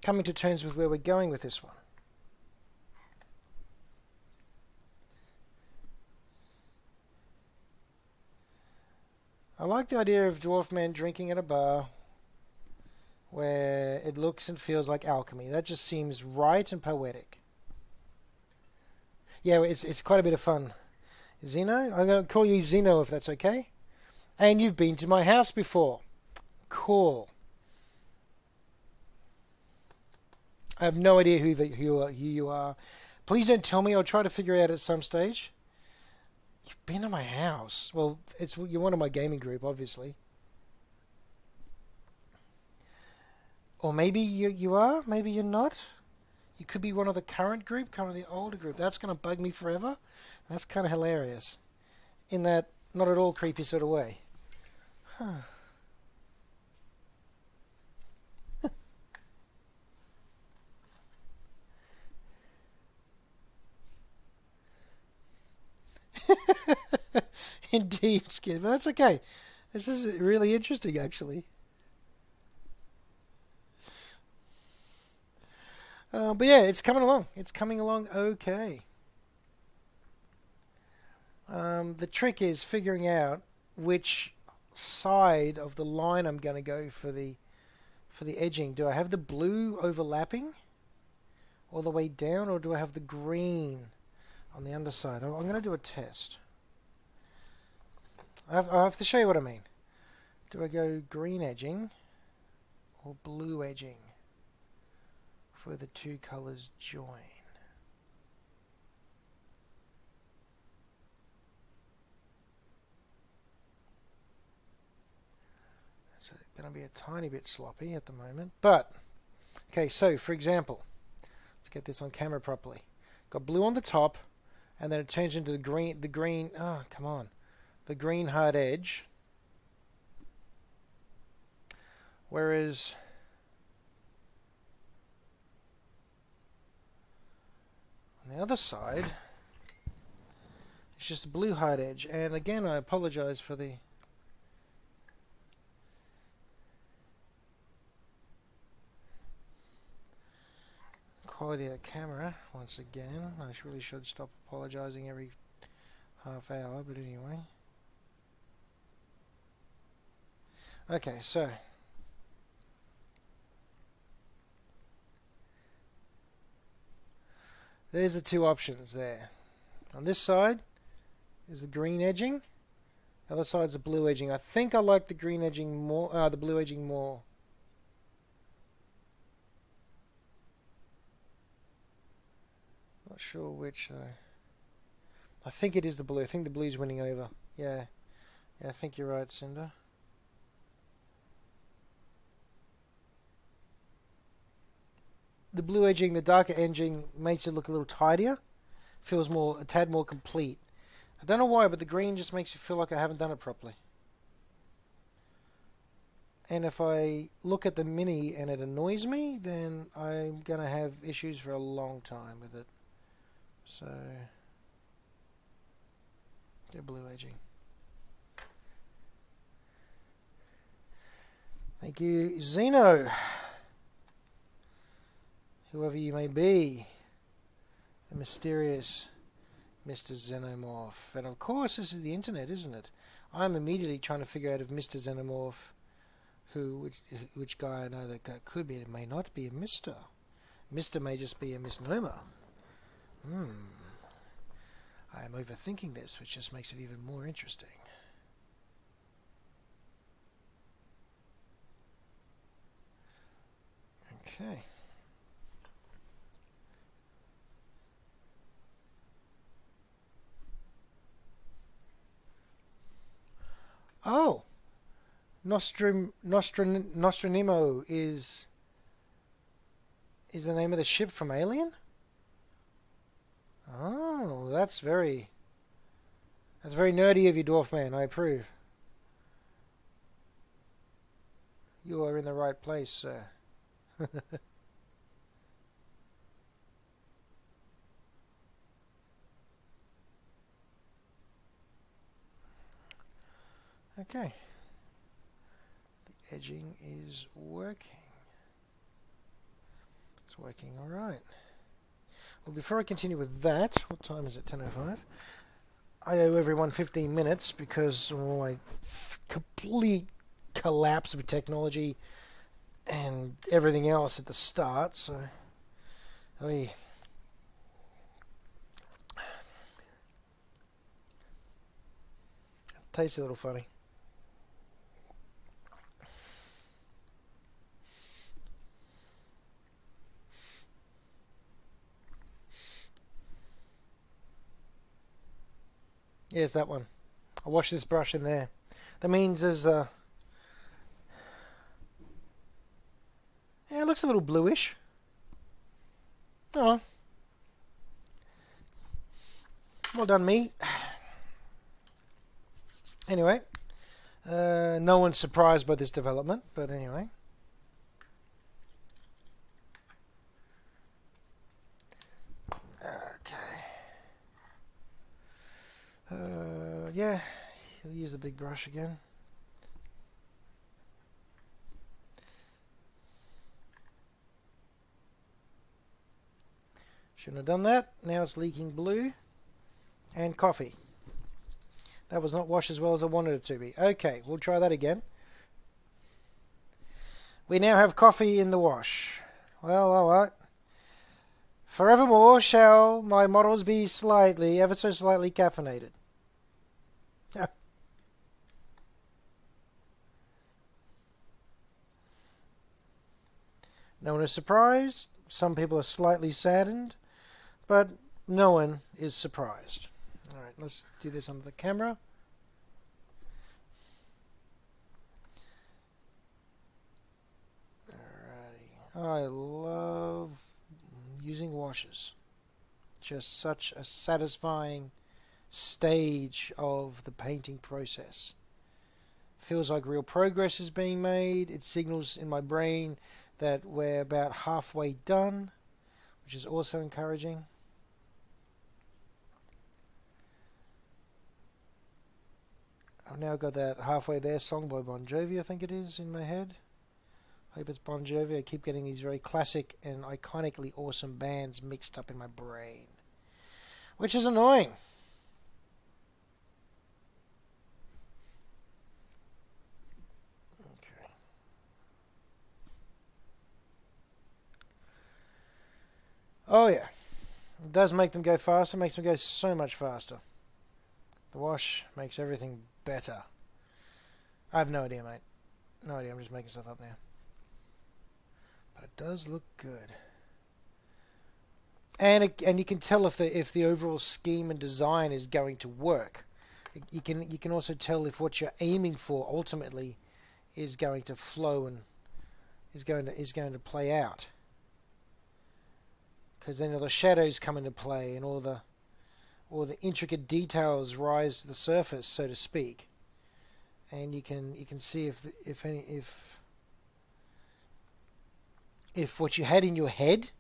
coming to terms with where we're going with this one. I like the idea of Dwarf Man drinking at a bar where it looks and feels like alchemy. That just seems right and poetic. Yeah, it's quite a bit of fun. Zeno? I'm going to call you Zeno if that's okay. And you've been to my house before. Cool. I have no idea who you are. Please don't tell me. I'll try to figure it out at some stage. You've been to my house. Well, you're one of my gaming group, obviously. Or maybe you are. Maybe you're not. You could be one of the current group, kind of the older group. That's going to bug me forever. That's kind of hilarious. In that not at all creepy sort of way. Huh. Indeed, Skid. But that's okay. This is really interesting, actually. But yeah, it's coming along. It's coming along okay. The trick is figuring out which side of the line I'm going to go for the edging. Do I have the blue overlapping all the way down, or do I have the green on the underside? I'm going to do a test. I have to show you what I mean. Do I go green edging or blue edging for the two colors join? It's going to be a tiny bit sloppy at the moment, but okay. So for example, let's get this on camera properly. Got blue on the top, and then it turns into the green. The green. Oh, come on. The green hard edge. Whereas on the other side, it's just a blue hard edge. And again, I apologize for the quality of the camera once again. I really should stop apologizing every half hour, but anyway. Okay, so there's the two options there. On this side is the green edging. The other side's the blue edging. I think I like the green edging more, the blue edging more. Not sure which though. I think it is the blue. I think the blue's winning over. Yeah, I think you're right, Cinder. The blue edging, the darker edging makes it look a little tidier. Feels a tad more complete. I don't know why, but the green just makes you feel like I haven't done it properly. And if I look at the mini and it annoys me, then I'm going to have issues for a long time with it. So, get blue edging. Thank you, Zeno. Whoever you may be, the mysterious Mr. Xenomorph. And of course, this is the internet, isn't it? I'm immediately trying to figure out if Mr. Xenomorph, which guy I know that could be, it may not be a Mr. Mr. may just be a misnomer. I am overthinking this, which just makes it even more interesting. Okay. Oh, Nostranimo is the name of the ship from Alien? Oh, that's very nerdy of you, Dwarf Man. I approve. You are in the right place, sir. Okay. The edging is working. It's working all right. Well, before I continue with that, what time is it? 10:05. I owe everyone 15 minutes because of my complete collapse of technology and everything else at the start. So, I tastes a little funny. Yes, that one. I'll wash this brush in there. That means there's yeah, it looks a little bluish. Oh, well done, me. Anyway, no one's surprised by this development, but anyway. Okay. Yeah, he'll use the big brush again. Shouldn't have done that. Now it's leaking blue and coffee. That was not washed as well as I wanted it to be. Okay, we'll try that again. We now have coffee in the wash. Well, alright. Forevermore shall my models be slightly, ever so slightly caffeinated. No one is surprised. Some people are slightly saddened, but no one is surprised. Alright, let's do this under the camera. Alrighty. I love using washes. Just such a satisfying stage of the painting process. Feels like real progress is being made. It signals in my brain that we're about halfway done, which is also encouraging. I've now got that Halfway There song by Bon Jovi, I think it is, in my head. I hope it's Bon Jovi. I keep getting these very classic and iconically awesome bands mixed up in my brain, which is annoying. Okay. Oh yeah, it does make them go faster. It makes them go so much faster. The wash makes everything better. I have no idea, mate. No idea. I'm just making stuff up now. But it does look good. And you can tell if the overall scheme and design is going to work. You can also tell if what you're aiming for ultimately is going to flow and is going to play out. Because then all the shadows come into play and all the intricate details rise to the surface, so to speak. And you can see if what you had in your head,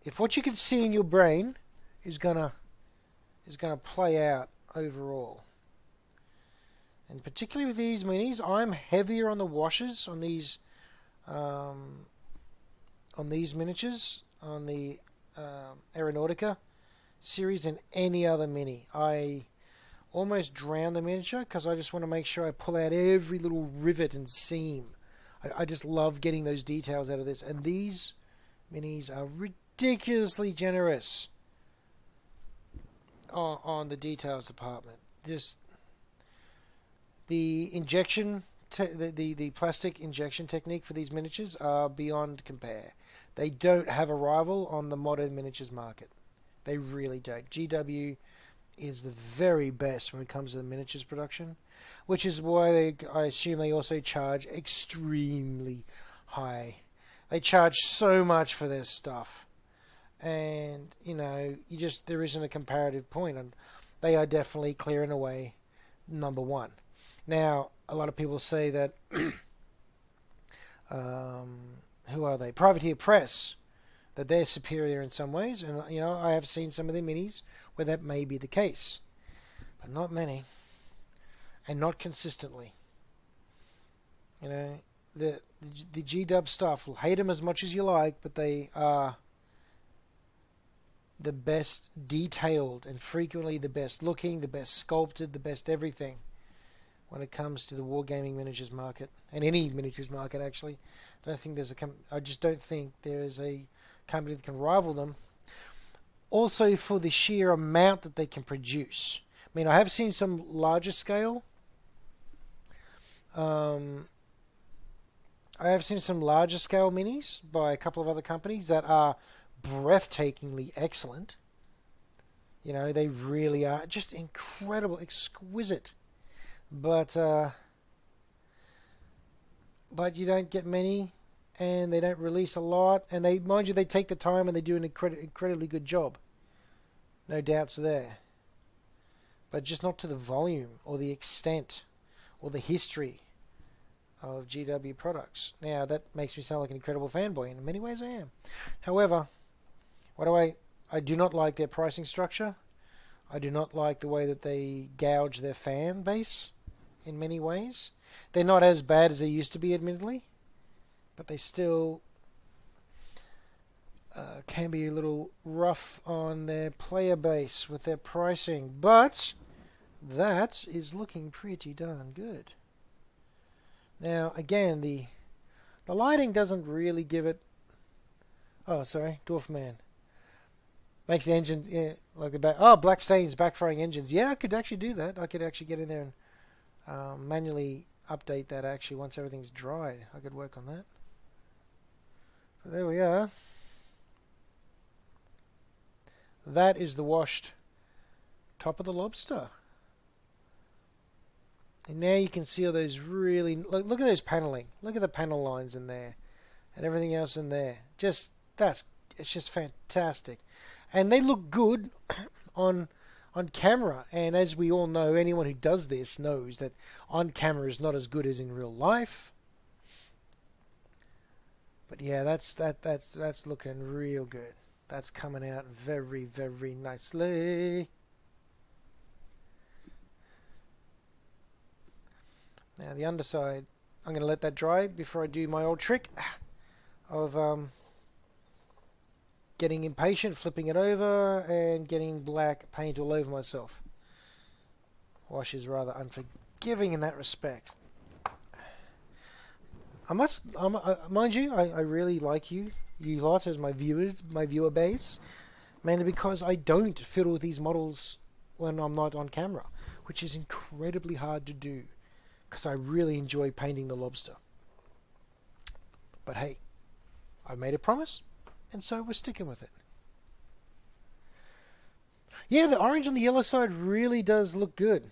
if what you can see in your brain is gonna play out overall. And particularly with these minis, I'm heavier on the washes on these miniatures, on the Aeronautica series than any other mini. I almost drown the miniature because I just want to make sure I pull out every little rivet and seam. I just love getting those details out of this, and these minis are ridiculously generous on the details department. Just the the plastic injection technique for these miniatures are beyond compare. They don't have a rival on the modern miniatures market. They really don't. GW is the very best when it comes to the miniatures production, which is why I assume they also charge extremely high. They charge so much for their stuff. and there isn't a comparative point, and they are definitely clearing away number one. Now, a lot of people say that who are they? Privateer Press, that they're superior in some ways, and I have seen some of their minis where that may be the case, but not many, and not consistently. The G-Dub stuff, will hate them as much as you like, but they are the best detailed and frequently the best looking, the best sculpted, the best everything when it comes to the wargaming miniatures market, and any miniatures market actually. I just don't think there's a company that can rival them. Also for the sheer amount that they can produce. I mean, I have seen some larger scale. I have seen some larger scale minis by a couple of other companies that are breathtakingly excellent. They really are just incredible, exquisite. But you don't get many, and they don't release a lot, and mind you, they take the time and they do an incredibly good job. No doubts there. But just not to the volume or the extent or the history of GW products. Now, that makes me sound like an incredible fanboy, and in many ways I am. However, I do not like their pricing structure. I do not like the way that they gouge their fan base in many ways. They're not as bad as they used to be, admittedly, but they still can be a little rough on their player base with their pricing. But that is looking pretty darn good. Now, again, the lighting doesn't really give it... Oh, sorry, Dwarf Man. Makes the engine like the back. Oh, black stains, backfiring engines. Yeah, I could actually do that. I could actually get in there and manually update that actually once everything's dried. I could work on that. So there we are. That is the washed top of the lobster. And now you can see all those really... Look at those paneling. Look at the panel lines in there. And everything else in there. It's just fantastic. And they look good on camera. And as we all know, anyone who does this knows that on camera is not as good as in real life. But yeah, that's looking real good. That's coming out very, very nicely. Now the underside, I'm going to let that dry before I do my old trick of getting impatient, flipping it over, and getting black paint all over myself. Wash is rather unforgiving in that respect. Mind you, I really like you lot as my viewers, my viewer base, mainly because I don't fiddle with these models when I'm not on camera, which is incredibly hard to do. Because I really enjoy painting the lobster. But hey, I made a promise, and so we're sticking with it. Yeah, the orange on the yellow side really does look good.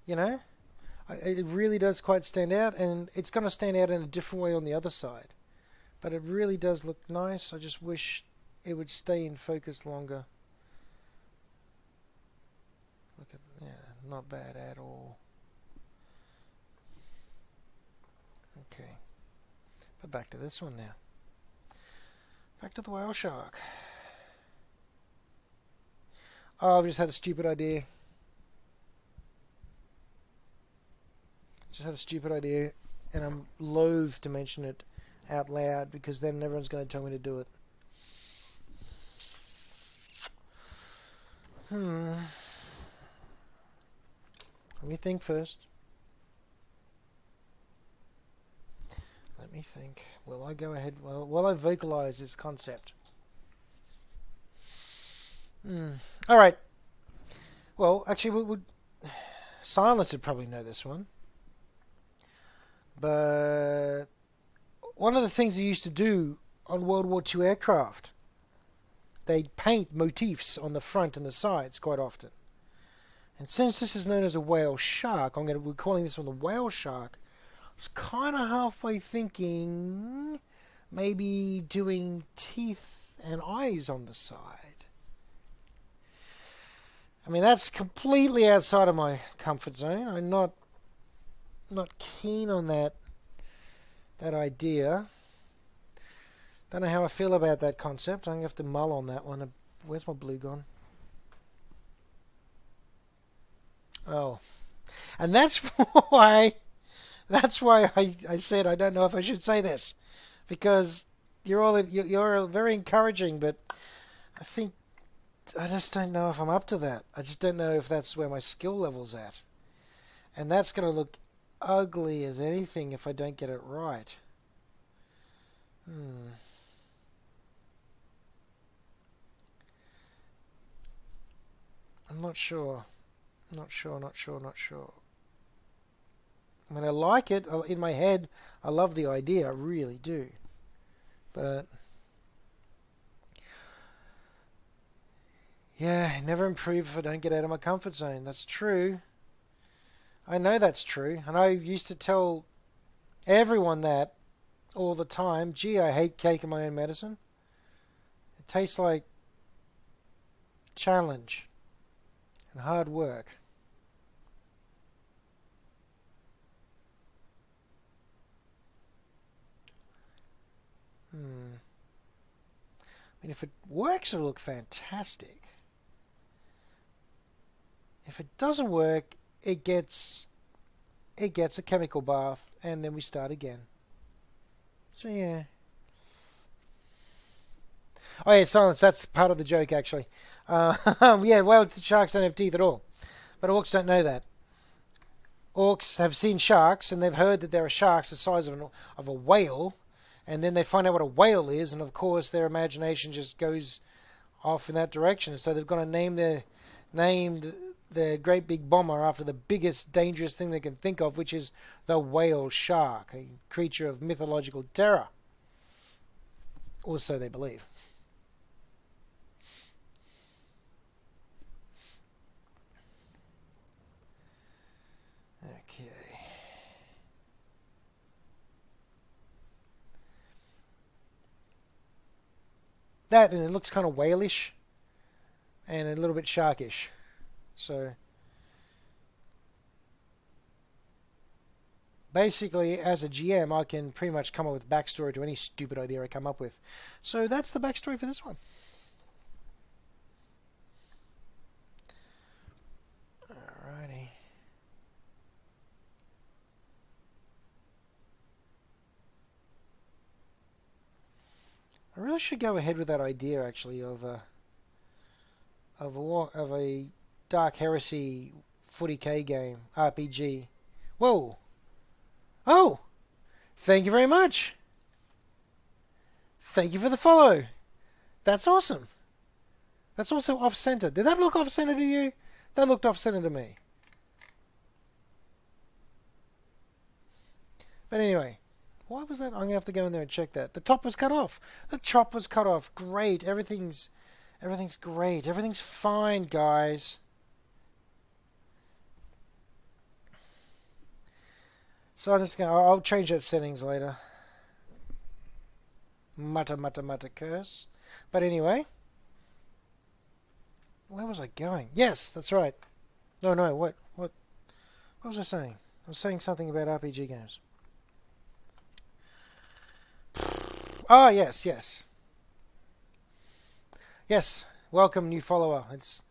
It really does quite stand out, and it's going to stand out in a different way on the other side. But it really does look nice. I just wish it would stay in focus longer. Look at, yeah, not bad at all. Okay, but back to this one now. Back to the whale shark. Oh, I've just had a stupid idea. And I'm loath to mention it out loud because then everyone's going to tell me to do it. Let me think first. Let me think. Will I go ahead? Will I vocalize this concept? All right. Well, actually, Silence would probably know this one. But one of the things they used to do on World War II aircraft, they'd paint motifs on the front and the sides quite often. And since this is known as a whale shark, we're calling this one the whale shark. I was kind of halfway thinking maybe doing teeth and eyes on the side. I mean, that's completely outside of my comfort zone. I'm not keen on that idea. Don't know how I feel about that concept. I'm going to have to mull on that one. Where's my blue gone? Oh. And that's why I said I don't know if I should say this. Because you're very encouraging, but I just don't know if I'm up to that. I just don't know if that's where my skill level's at. And that's going to look ugly as anything if I don't get it right. I'm not sure. Not sure. I mean, I like it. In my head, I love the idea. I really do. But yeah, never improve if I don't get out of my comfort zone. That's true. I know that's true. And I used to tell everyone that all the time. Gee, I hate cake in my own medicine. It tastes like challenge and hard work. I mean, if it works, it'll look fantastic. If it doesn't work, it gets a chemical bath, and then we start again. So yeah. Oh yeah, silence. That's part of the joke, actually. Yeah, well, the sharks don't have teeth at all, but orcs don't know that. Orcs have seen sharks, and they've heard that there are sharks the size of a whale, and then they find out what a whale is, and of course their imagination just goes off in that direction. So they've got to named the great big bomber after the biggest dangerous thing they can think of, which is the whale shark, a creature of mythological terror. Or so they believe. Okay. That, and it looks kind of whalish and a little bit sharkish. So basically, as a GM, I can pretty much come up with backstory to any stupid idea I come up with. So that's the backstory for this one. Alrighty. I really should go ahead with that idea, actually, of a Dark Heresy 40k game RPG. Whoa! Oh! Thank you very much. Thank you for the follow. That's awesome. That's also off-center. Did that look off-center to you? That looked off-center to me. But anyway, why was that? I'm going to have to go in there and check that. The top was cut off. The chop was cut off. Great. Everything's great. Everything's fine, guys. So I'm just going to... I'll change that settings later. Mutter curse. But anyway. Where was I going? Yes, that's right. No, what was I saying? I was saying something about RPG games. Ah, yes. Yes, welcome, new follower. It's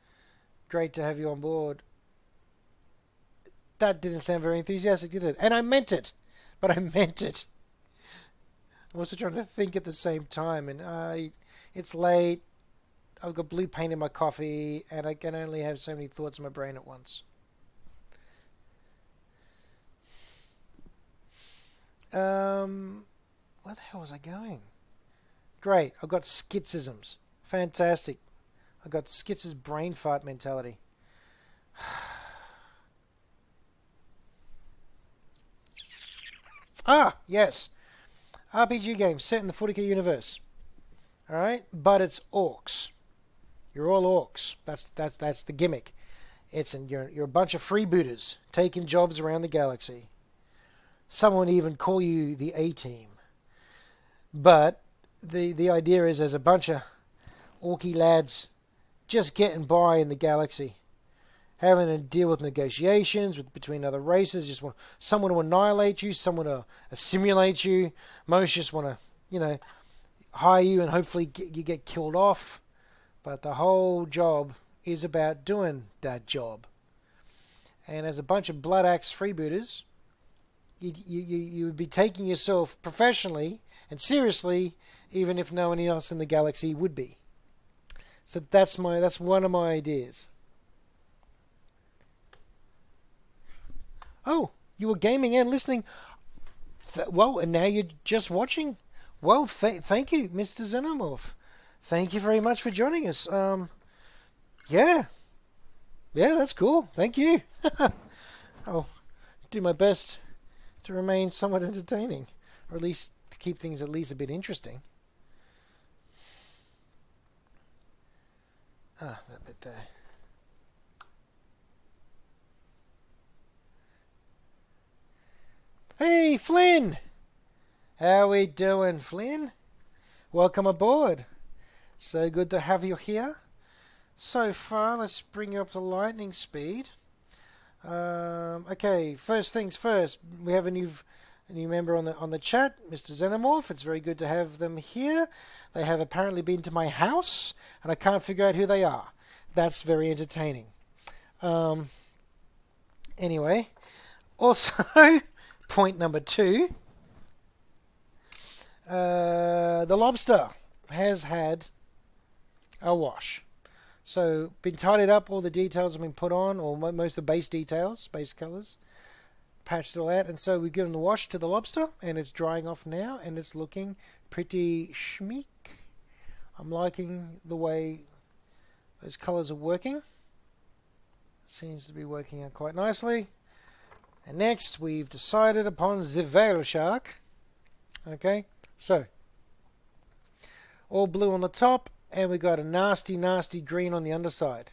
great to have you on board. That didn't sound very enthusiastic, did it? And I meant it. But I meant it. I'm also trying to think at the same time. And it's late. I've got blue paint in my coffee. And I can only have so many thoughts in my brain at once. Where the hell was I going? Great. I've got schizisms. Fantastic. I've got Skitz's brain fart mentality. Ah, yes. RPG game set in the 40k universe. Alright? But it's orcs. You're all orcs. That's the gimmick. You're a bunch of freebooters taking jobs around the galaxy. Someone even call you the A-Team. But the idea is there's a bunch of Orky lads just getting by in the galaxy, having to deal with negotiations between other races. Just want someone to annihilate you, someone to assimilate you. Most just want to, hire you and hopefully you get killed off. But the whole job is about doing that job. And as a bunch of blood axe freebooters, you would be taking yourself professionally and seriously, even if no one else in the galaxy would be. So that's one of my ideas. Oh, you were gaming and listening. Well, and now you're just watching. Well, thank you, Mr. Xenomorph. Thank you very much for joining us. Yeah, that's cool. Thank you. I'll do my best to remain somewhat entertaining, or at least to keep things at least a bit interesting. That bit there. Hey, Flynn! How we doing, Flynn? Welcome aboard. So good to have you here. So far, let's bring you up to lightning speed. Okay, first things first. We have a new member on the chat, Mr. Xenomorph. It's very good to have them here. They have apparently been to my house, and I can't figure out who they are. That's very entertaining. Anyway, also, point number 2. The lobster has had a wash. So, been tidied up, all the details have been put on, or most of the base details, base colours, patched it all out, and so we've given the wash to the lobster, and it's drying off now, and it's looking pretty schmeek. I'm liking the way those colours are working. It seems to be working out quite nicely. And next, we've decided upon the whale shark. Okay, so all blue on the top, and we got a nasty, nasty green on the underside.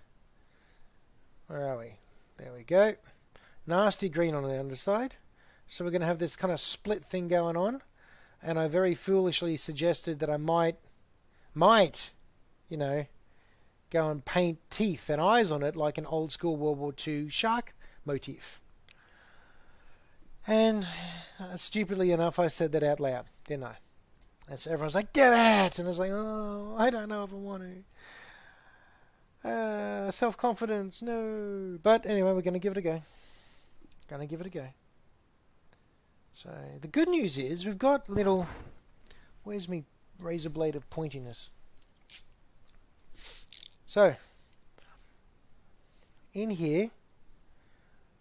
Where are we? There we go. Nasty green on the underside. So we're going to have this kind of split thing going on. And I very foolishly suggested that I might, go and paint teeth and eyes on it like an old school World War II shark motif. And stupidly enough, I said that out loud, didn't I? And so everyone's like, do it! And I was like, oh, I don't know if I want to. Self-confidence, no. But anyway, we're going to give it a go. So the good news is we've got little... Where's me razor blade of pointiness? So, in here,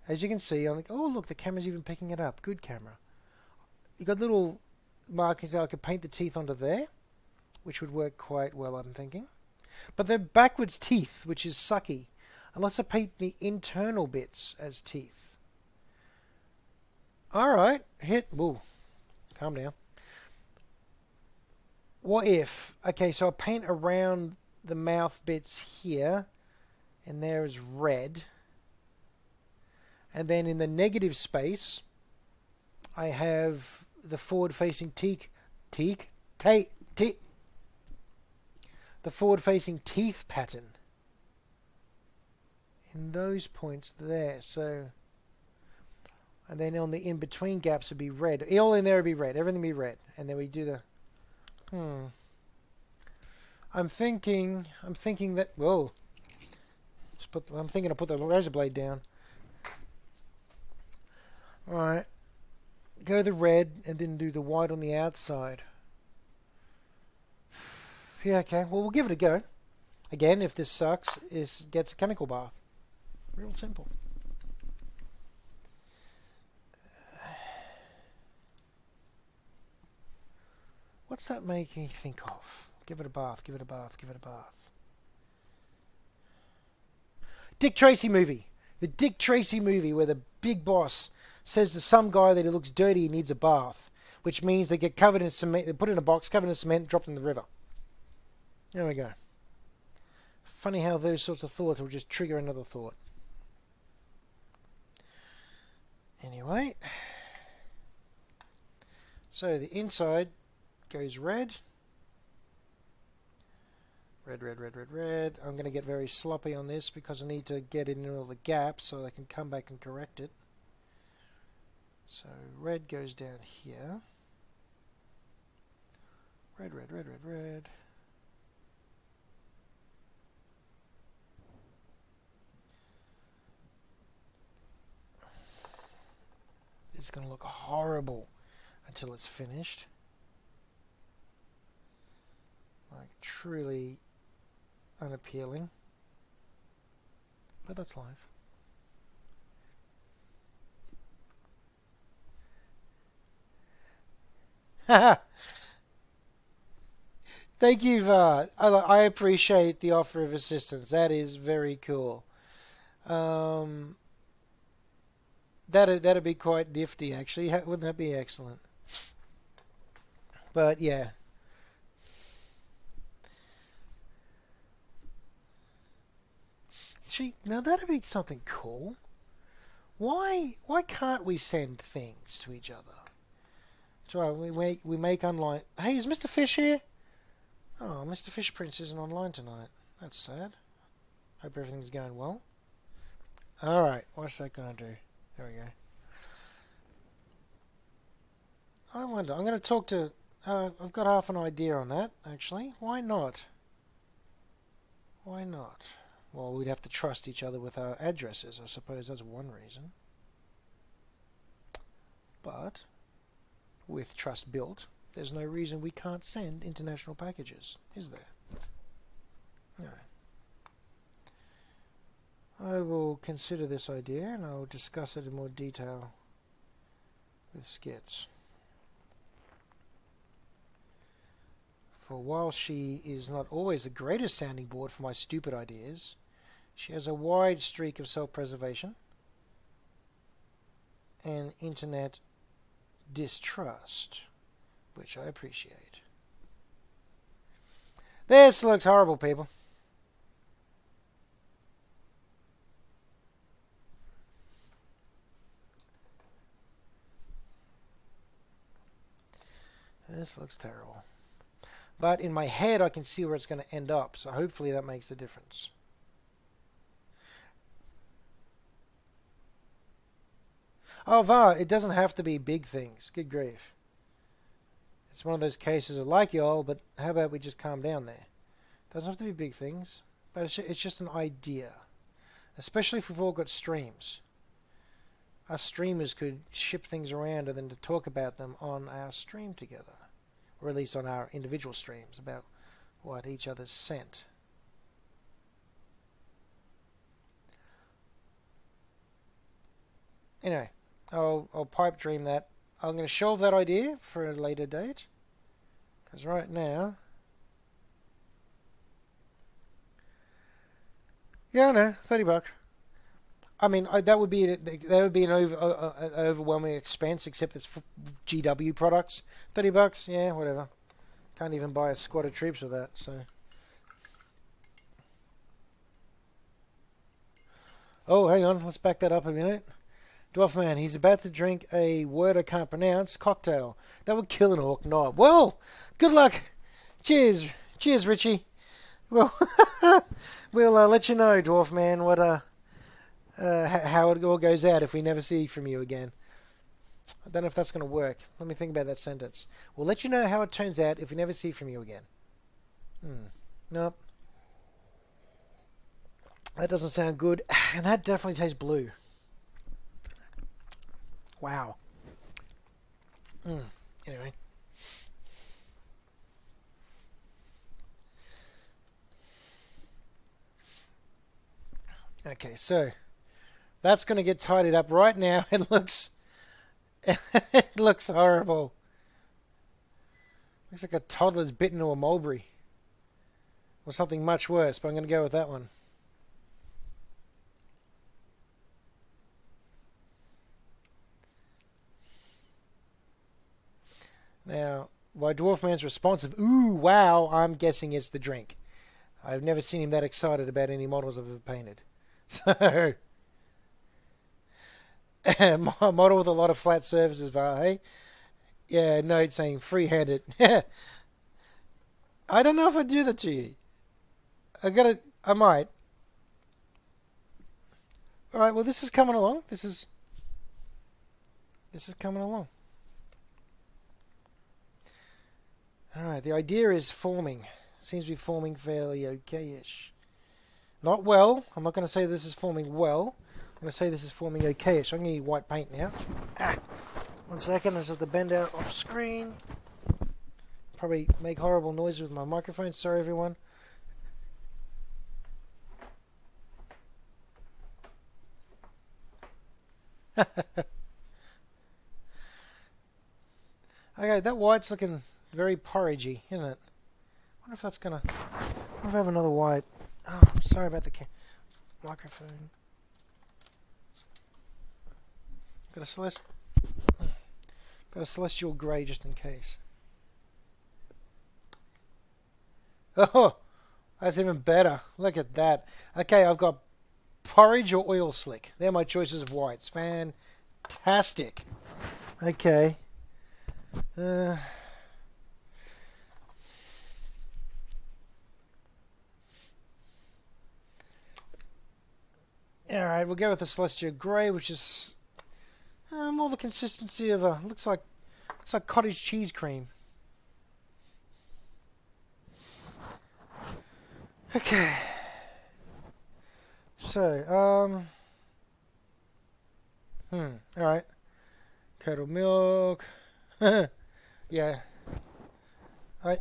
as you can see, I'm like, oh look, the camera's even picking it up. Good camera. You've got little markings that I could paint the teeth onto there, which would work quite well, I'm thinking. But they're backwards teeth, which is sucky. And let's paint the internal bits as teeth. Alright, whoa, calm down. What if, okay, so I paint around the mouth bits here, and there is red. And then in the negative space, I have the forward-facing the forward-facing teeth pattern in those points there. So, and then on the in-between gaps would be red. All in there would be red. Everything would be red. And then we do the. I'm thinking that. Whoa. I'm thinking to put the razor blade down. All right. Go the red and then do the white on the outside. Yeah, okay. Well, we'll give it a go. Again, if this sucks, it gets a chemical bath. Real simple. What's that making you think of? Give it a bath, give it a bath, give it a bath. Dick Tracy movie. The Dick Tracy movie where the big boss says to some guy that he looks dirty, he needs a bath. Which means they get covered in cement, they put it in a box, covered in cement, dropped in the river. There we go. Funny how those sorts of thoughts will just trigger another thought. Anyway. So the inside goes red. Red, red, red, red, red. I'm going to get very sloppy on this because I need to get it in all the gaps so I can come back and correct it. So red goes down here. Red, red, red, red, red. It's going to look horrible until it's finished. Like, truly unappealing. But that's life. Thank you, Va. I appreciate the offer of assistance. That is very cool. That'd be quite nifty, actually. Wouldn't that be excellent? But yeah. Actually, now that'd be something cool. Why can't we send things to each other? So we make online. Hey, is Mr. Fish here? Oh, Mr. Fish Prince isn't online tonight. That's sad. Hope everything's going well. Alright, what's that gonna do? There we go. I wonder, I'm gonna talk to... I've got half an idea on that, actually. Why not? Why not? Well, we'd have to trust each other with our addresses. I suppose that's one reason. But, with trust built, there's no reason we can't send international packages, is there? No. I will consider this idea and I'll discuss it in more detail with Skits. For while she is not always the greatest sounding board for my stupid ideas, she has a wide streak of self-preservation and internet distrust, which I appreciate. This looks horrible, people. This looks terrible. But in my head, I can see where it's going to end up, so hopefully that makes a difference. Oh, Va, it doesn't have to be big things. Good grief. It's one of those cases of like y'all, but how about we just calm down there? Doesn't have to be big things, but it's just an idea. Especially if we've all got streams. Us streamers could ship things around and then to talk about them on our stream together. Or at least on our individual streams about what each other's sent. Anyway, I'll pipe dream that. I'm going to shelve that idea for a later date. Because right now... Yeah, I know, $30. I mean, that would be an overwhelming expense, except it's for GW products. $30, yeah, whatever. Can't even buy a squad of troops with that, so... Oh, hang on, let's back that up a minute. Dwarf Man, he's about to drink a word I can't pronounce, cocktail. That would kill an orc knob. Well, good luck. Cheers. Cheers, Richie. Well, we'll let you know, Dwarf Man, what how it all goes out if we never see from you again. I don't know if that's going to work. Let me think about that sentence. We'll let you know how it turns out if we never see from you again. Nope. That doesn't sound good. And that definitely tastes blue. Wow. Anyway. Okay, so that's going to get tidied up right now. It looks horrible. Looks like a toddler's bitten into a mulberry. Or something much worse, but I'm going to go with that one. Now, why Dwarf Man's responsive, ooh, wow, I'm guessing it's the drink. I've never seen him that excited about any models I've ever painted. So, model with a lot of flat surfaces, hey? Yeah, note saying free-handed. I don't know if I do that to you. I might. All right. Well, this is coming along. This is coming along. All right. The idea is forming. Seems to be forming fairly okay-ish. Not well. I'm not going to say this is forming well. I'm going to say this is forming okay-ish. I'm going to need white paint now. Ah, 1 second. I just have to bend out off screen. Probably make horrible noises with my microphone. Sorry, everyone. Okay, that white's looking very porridgey, isn't it? I wonder if that's gonna. I wonder if I have another white. Oh, I'm sorry about the microphone. Got a celestial grey just in case. Oh, that's even better. Look at that. Okay, I've got porridge or oil slick. They're my choices of whites. Fantastic. Okay. Alright, we'll go with the celestial grey, which is more the consistency of a looks like cottage cheese cream. Okay. So, alright. Curdled milk. Yeah. Alright.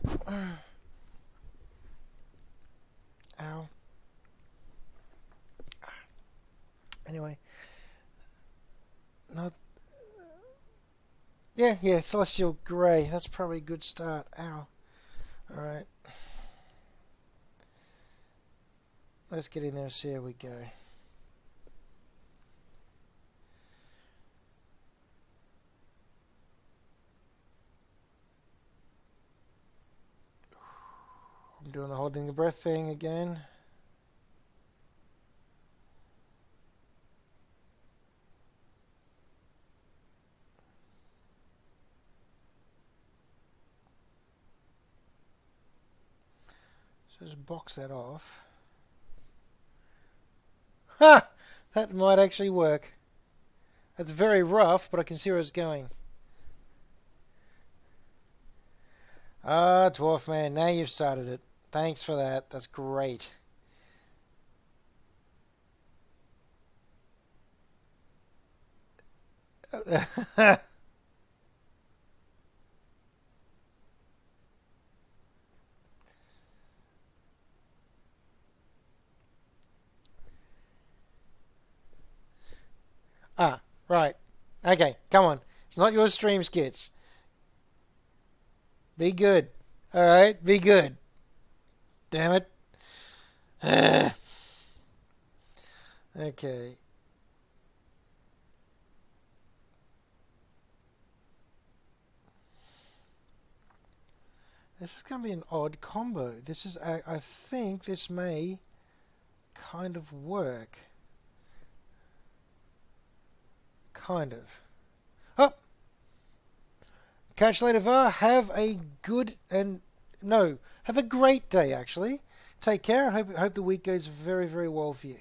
Ow. Anyway. Not. Yeah, celestial grey. That's probably a good start. Ow. Alright. Let's get in there and see how we go. I'm doing the holding the breath thing again. So just box that off. Ha! That might actually work. That's very rough, but I can see where it's going. Ah, Dwarf Man, now you've started it. Thanks for that. That's great. Ah, right. Okay, come on. It's not your stream skits. Be good. Alright, be good. Damn it. Okay. This is going to be an odd combo. This is, I think this may kind of work. Kind of. Oh! Catch you later, Var. Have a good and no, have a great day. Actually, take care. I hope the week goes very, very well for you.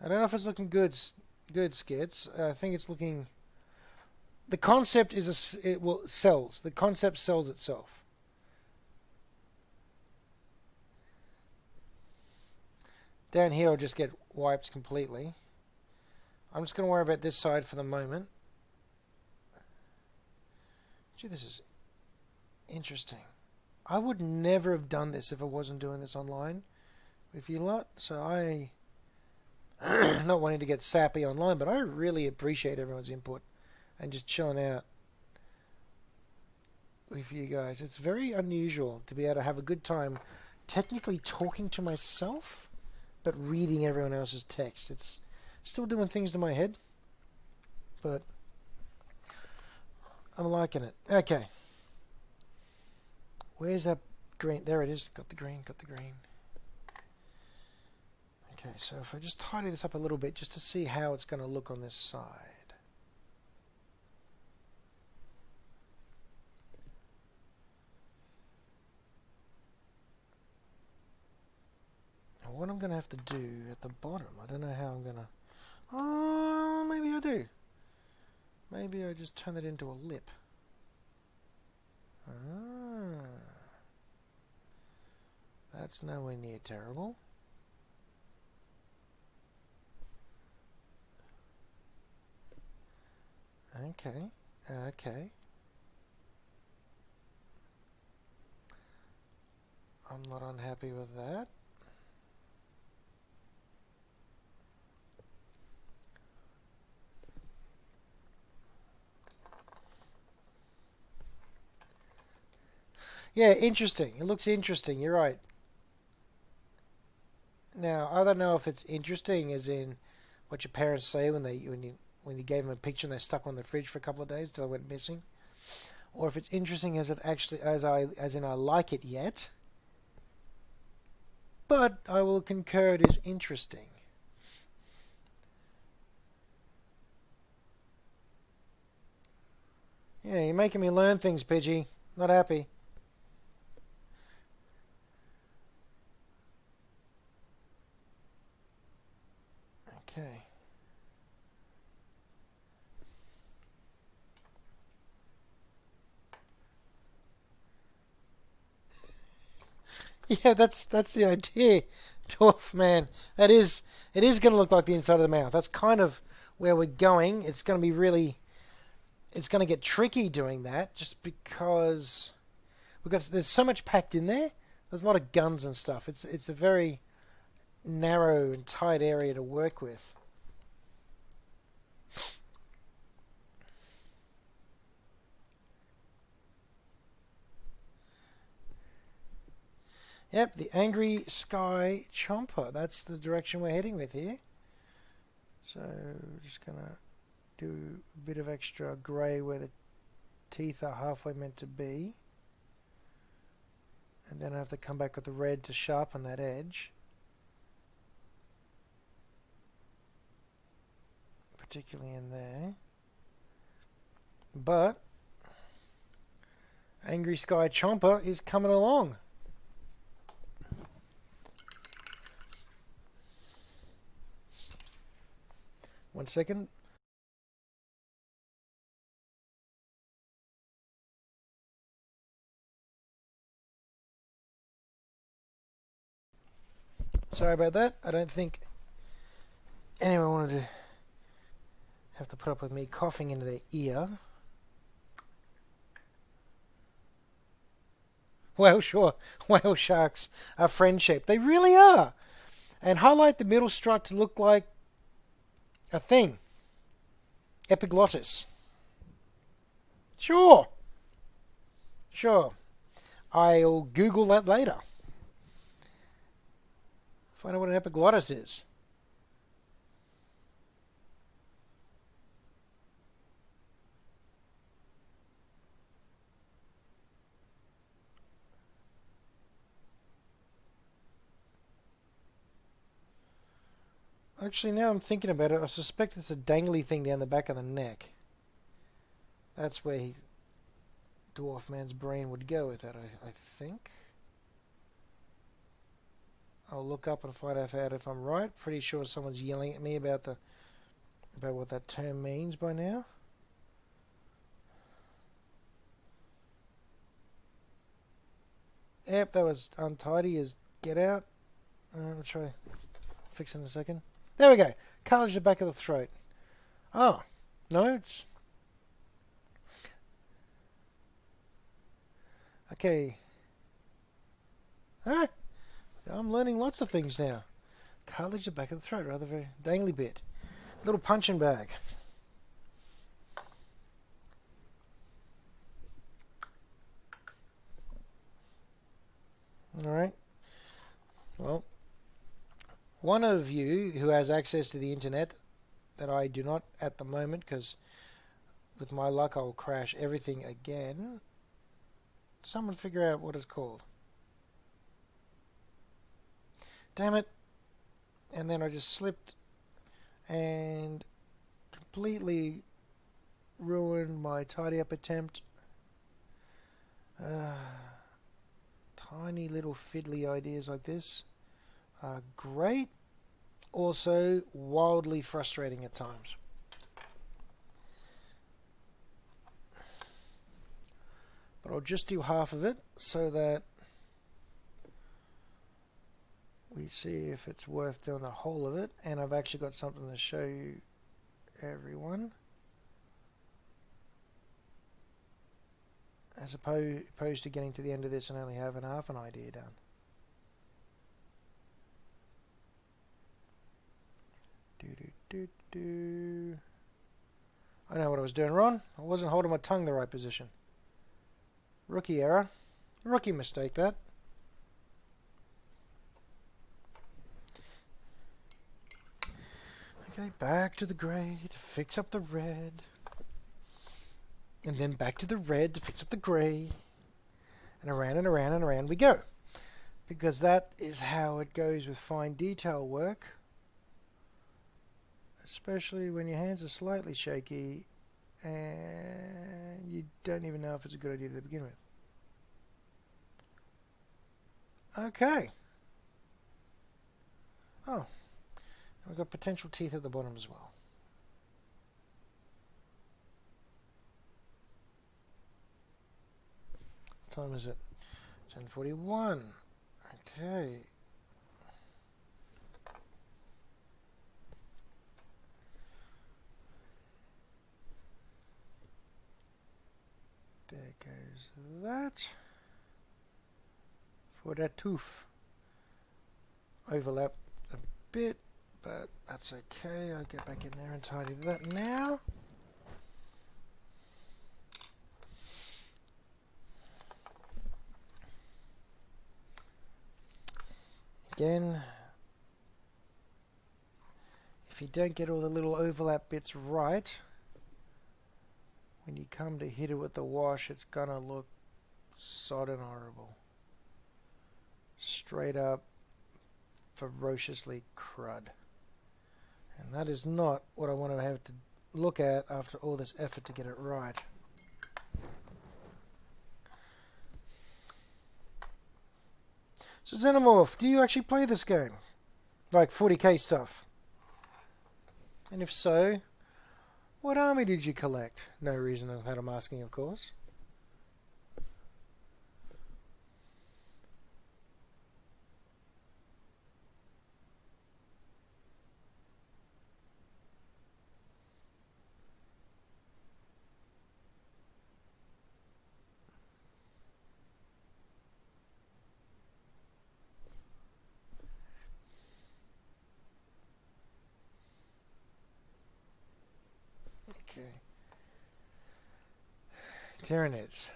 I don't know if it's looking good, skits. I think it's looking. The concept is sells. The concept sells itself. Down here, I'll just get wipes completely. I'm just going to worry about this side for the moment. Gee, this is interesting. I would never have done this if I wasn't doing this online with you lot. So I, not wanting to get sappy online, but I really appreciate everyone's input and just chilling out with you guys. It's very unusual to be able to have a good time technically talking to myself, but reading everyone else's text. It's still doing things to my head, but I'm liking it. Okay. Where's that green? There it is. Got the green, got the green. Okay, so if I just tidy this up a little bit just to see how it's going to look on this side. what I'm going to have to do at the bottom, I don't know how I'm going to... Oh, maybe I do. Maybe I just turn it into a lip. Ah, that's nowhere near terrible. Okay, okay. I'm not unhappy with that. Yeah, interesting. It looks interesting. You're right. Now, I don't know if it's interesting as in what your parents say when you gave them a picture and they stuck on the fridge for a couple of days until it went missing, or if it's interesting as it actually as in I like it yet. But I will concur it is interesting. Yeah, you're making me learn things, Pidgey. Not happy. Okay. Yeah, that's the idea, Dwarf Man. It is going to look like the inside of the mouth. That's kind of where we're going. It's going to be really, it's going to get tricky doing that, just because there's so much packed in there. There's a lot of guns and stuff. It's a very narrow and tight area to work with. Yep, the Angry Sky Chomper. That's the direction we're heading with here. So just gonna do a bit of extra grey where the teeth are halfway meant to be. And then I have to come back with the red to sharpen that edge. Particularly in there. But Angry Sky Chomper is coming along. One second. Sorry about that. I don't think anyone wanted to have to put up with me coughing into their ear. Well, sure, whale sharks are friend-shaped. They really are. And highlight the middle strut to look like a thing. Epiglottis. Sure. Sure. I'll Google that later. Find out what an epiglottis is. Actually, now I'm thinking about it, I suspect it's a dangly thing down the back of the neck. That's where Dwarf Man's brain would go with that, I think. I'll look up and find out if I'm right. Pretty sure someone's yelling at me about what that term means by now. Yep, that was untidy as get out. I'll try fix it in a second. There we go. Cartilage at the back of the throat. Oh, no, it's... Okay. Huh? I'm learning lots of things now. Cartilage at the back of the throat, rather very dangly bit. Little punching bag. Alright. Well, one of you who has access to the internet that I do not at the moment, because with my luck I'll crash everything again. Someone figure out what it's called. Damn it. And then I just slipped and completely ruined my tidy up attempt. Tiny little fiddly ideas like this. are great, also wildly frustrating at times. But I'll just do half of it so that we see if it's worth doing the whole of it. And I've actually got something to show you, everyone. As opposed to getting to the end of this and only having half an idea done. I know what I was doing wrong. I wasn't holding my tongue the right position. Rookie error. Rookie mistake, that. Okay, back to the grey to fix up the red. And then back to the red to fix up the grey. And around and around and around we go. Because that is how it goes with fine detail work. Especially when your hands are slightly shaky and you don't even know if it's a good idea to begin with. Okay. Oh, we've got potential teeth at the bottom as well. What time is it? 10:41. Okay. There goes that. For that tooth. Overlap a bit, but that's okay. I'll get back in there and tidy that now. Again, if you don't get all the little overlap bits right, when you come to hit it with the wash, it's gonna look sodden horrible. Straight up, ferociously crud. And that is not what I want to have to look at after all this effort to get it right. So Xenomorph, do you actually play this game? Like 40k stuff? And if so, what army did you collect? No reason that I'm asking, of course. Okay. Tyranids.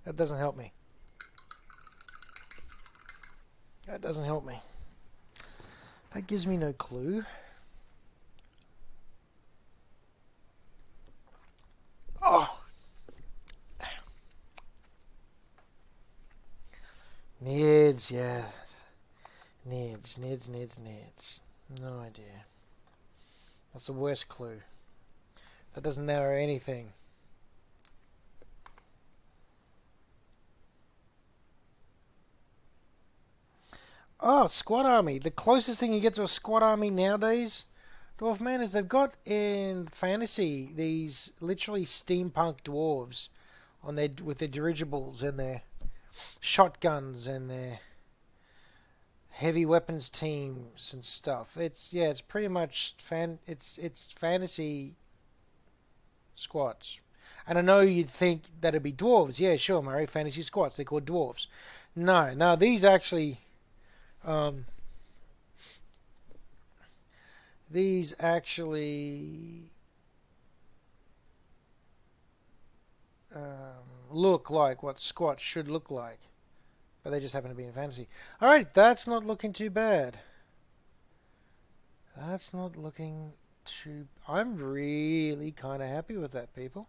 That doesn't help me. That doesn't help me. That gives me no clue. Oh! Nids, yeah. Nids. No idea. That's the worst clue. That doesn't narrow anything. Oh, squad army. The closest thing you get to a squad army nowadays, Dwarf Man, is they've got in fantasy these literally steampunk dwarves on their with their dirigibles and their shotguns and their heavy weapons teams and stuff. It's pretty much it's fantasy squads. And I know you'd think that'd be dwarves. Yeah, sure, Murray, fantasy squads. They're called dwarves. No, these actually look like what squats should look like. But they just happen to be in fantasy. Alright, that's not looking too bad. That's not looking too... I'm really kind of happy with that, people.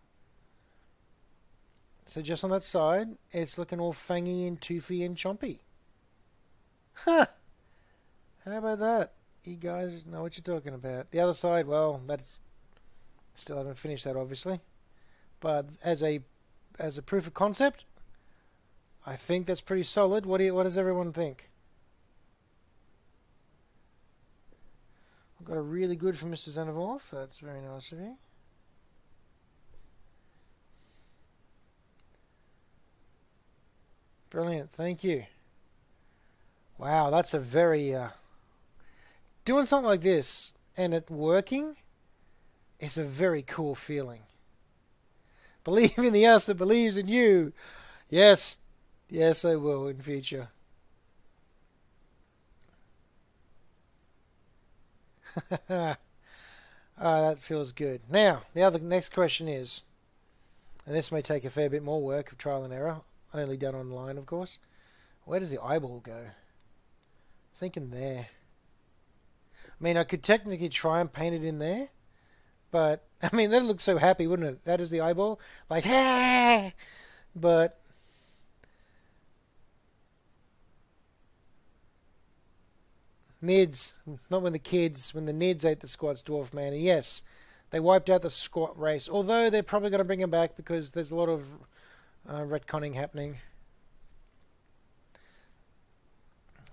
So just on that side, it's looking all fangy and toothy and chompy. Huh! How about that? You guys know what you're talking about. The other side, well, that's... Still haven't finished that, obviously. But as a proof of concept, I think that's pretty solid. What does everyone think? I've got a really good from Mr. Xenomorph. That's very nice of you. Brilliant. Thank you. Wow, that's a very doing something like this and it working is a very cool feeling. Believe in the us that believes in you. Yes, yes, I will in future. That feels good. Now, the next question is, and this may take a fair bit more work of trial and error, only done online, of course. Where does the eyeball go? Thinking there. I mean, I could technically try and paint it in there, but I mean, that'd look so happy, wouldn't it? That is the eyeball, like, ah! But Nids, not when the Nids ate the squat's dwarf man. And yes, they wiped out the squat race. Although they're probably going to bring him back because there's a lot of retconning happening.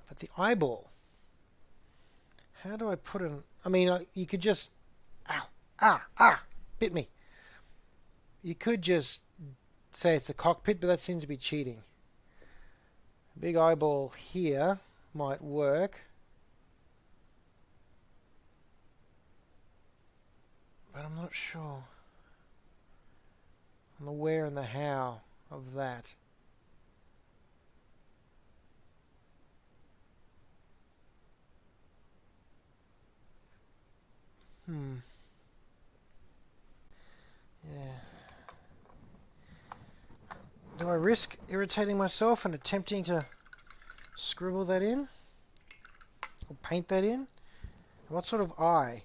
But the eyeball, how do I put it? I mean, you could just, bit me. You could just say it's a cockpit, but that seems to be cheating. Big eyeball here might work. But I'm not sure on the where and the how of that. Yeah. Do I risk irritating myself and attempting to scribble that in? Or paint that in? What sort of eye?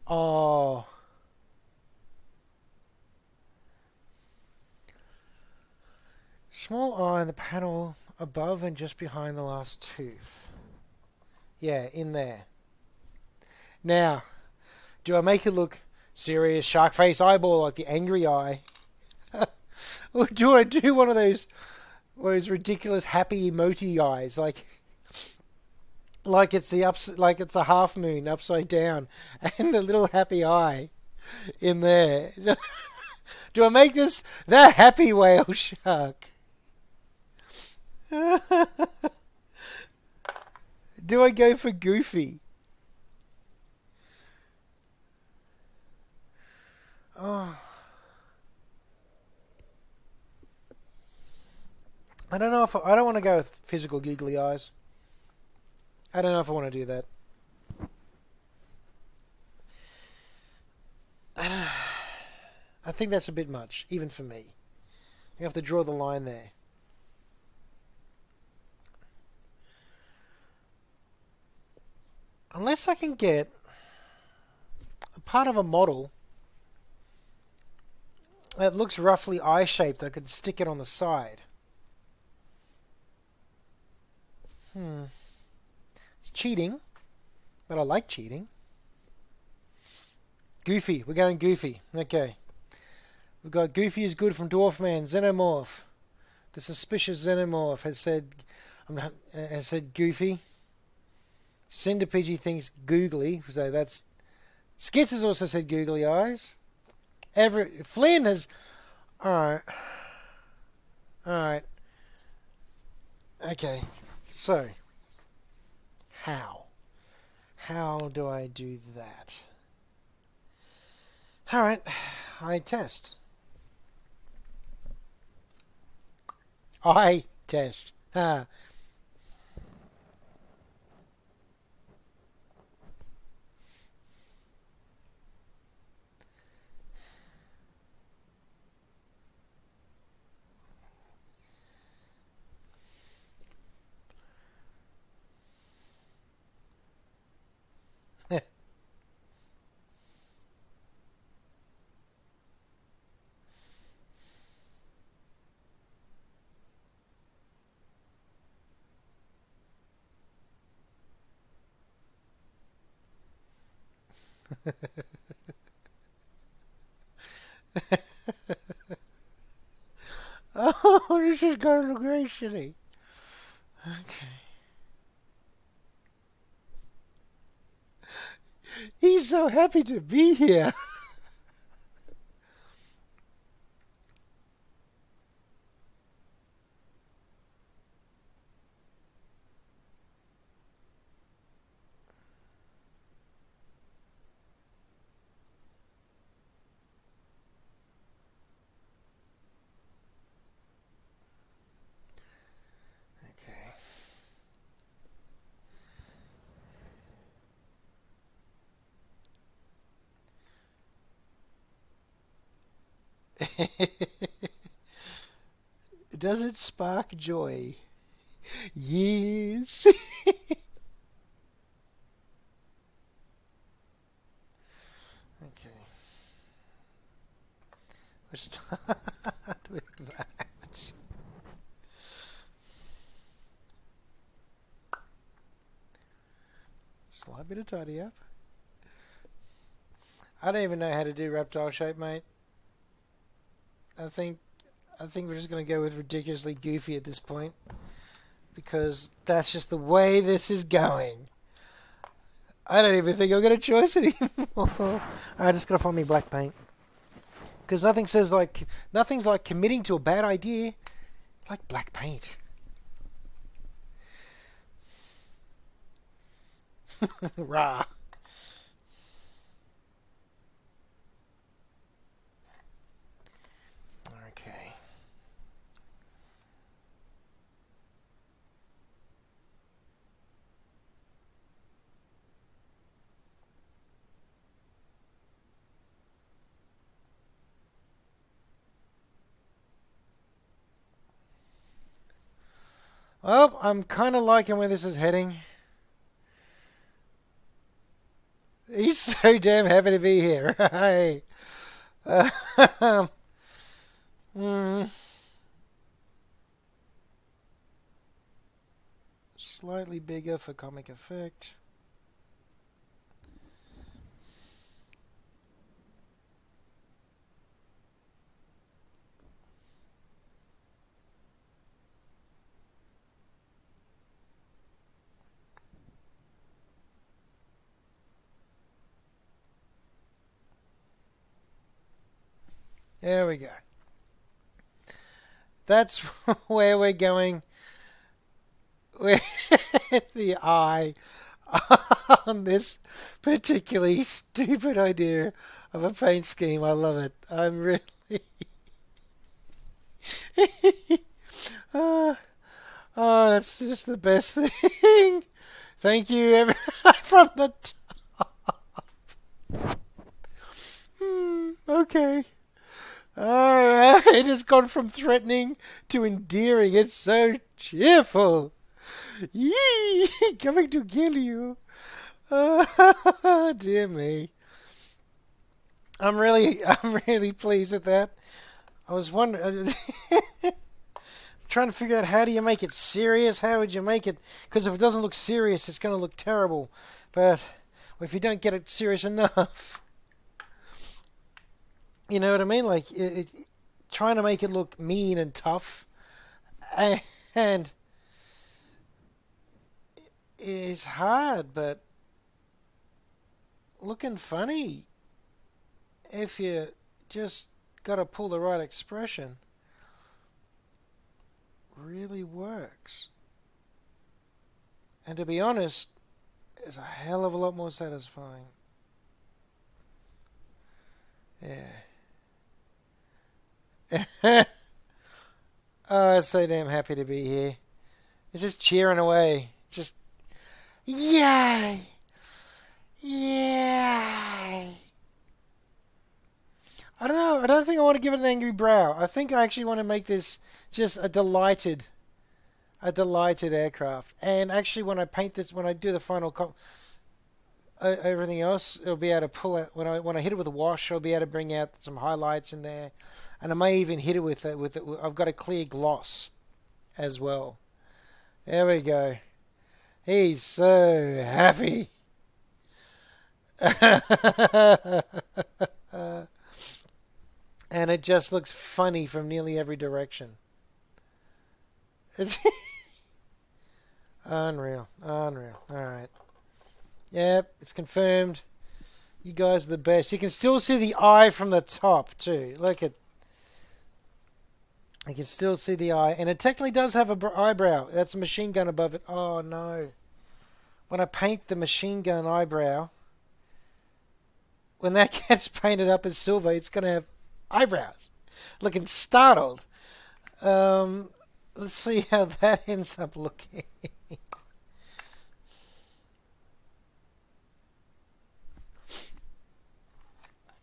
Oh. Small eye in the panel above and just behind the last tooth. Yeah, in there. Now, do I make it look serious shark face eyeball like the angry eye? Or do I do one of those ridiculous happy emoji eyes like it's a half moon upside down and the little happy eye in there? Do I make this the happy whale shark? Do I go for goofy? Oh. I don't know I don't want to go with physical googly eyes. I don't know if I want to do that. I think that's a bit much, even for me. You have to draw the line there. Unless I can get a part of a model that looks roughly eye-shaped, I could stick it on the side. It's cheating, but I like cheating. Goofy. We're going goofy. Okay. We've got Goofy is good from Dwarfman. Xenomorph. The suspicious Xenomorph has said goofy. Cinderpidgey thinks googly. So that's... Skits has also said googly eyes. Flynn has... Alright. Alright. Okay. So, how? How do I do that? Alright, I test. I test. Oh This is going to look very silly. Okay. He's so happy to be here. Okay. Does it spark joy? Yes. Okay. Let's start with that. Slight bit of tidy up. I don't even know how to do reptile shape, mate. I think we're just going to go with ridiculously goofy at this point because that's just the way this is going. I don't even think I've got a choice anymore. I just got to find me black paint because nothing's like committing to a bad idea like black paint. Rah. Okay. Well, I'm kind of liking where this is heading. He's so damn happy to be here. Hey. Slightly bigger for comic effect. There we go. That's where we're going with the eye on this particularly stupid idea of a paint scheme. I love it. I'm really... oh, that's just the best thing. Thank you, from the top. Okay. Alright, it has gone from threatening to endearing. It's so cheerful. Yee! Coming to kill you. Dear me. I'm really pleased with that. I was wondering, trying to figure out how do you make it serious? How would you make it? Because if it doesn't look serious, it's going to look terrible. But if you don't get it serious enough, you know what I mean? Like trying to make it look mean and tough, and is hard, but looking funny if you just got to pull the right expression really works. And to be honest, it's a hell of a lot more satisfying. Yeah. Oh, so damn happy to be here. It's just cheering away. Just, yay! Yay! I don't know. I don't think I want to give it an angry brow. I think I actually want to make this just a delighted aircraft. And actually, when I paint this, when I do the final everything else, it'll be able to pull it. When I hit it with a wash, I'll be able to bring out some highlights in there, and I may even hit it with I've got a clear gloss as well. There we go. He's so happy. And it just looks funny from nearly every direction. It's unreal. Unreal. Alright. Yep, it's confirmed. You guys are the best. You can still see the eye from the top, too. Look at... You can still see the eye. And it technically does have an eyebrow. That's a machine gun above it. Oh, no. When I paint the machine gun eyebrow, when that gets painted up as silver, it's going to have eyebrows. Looking startled. Let's see how that ends up looking.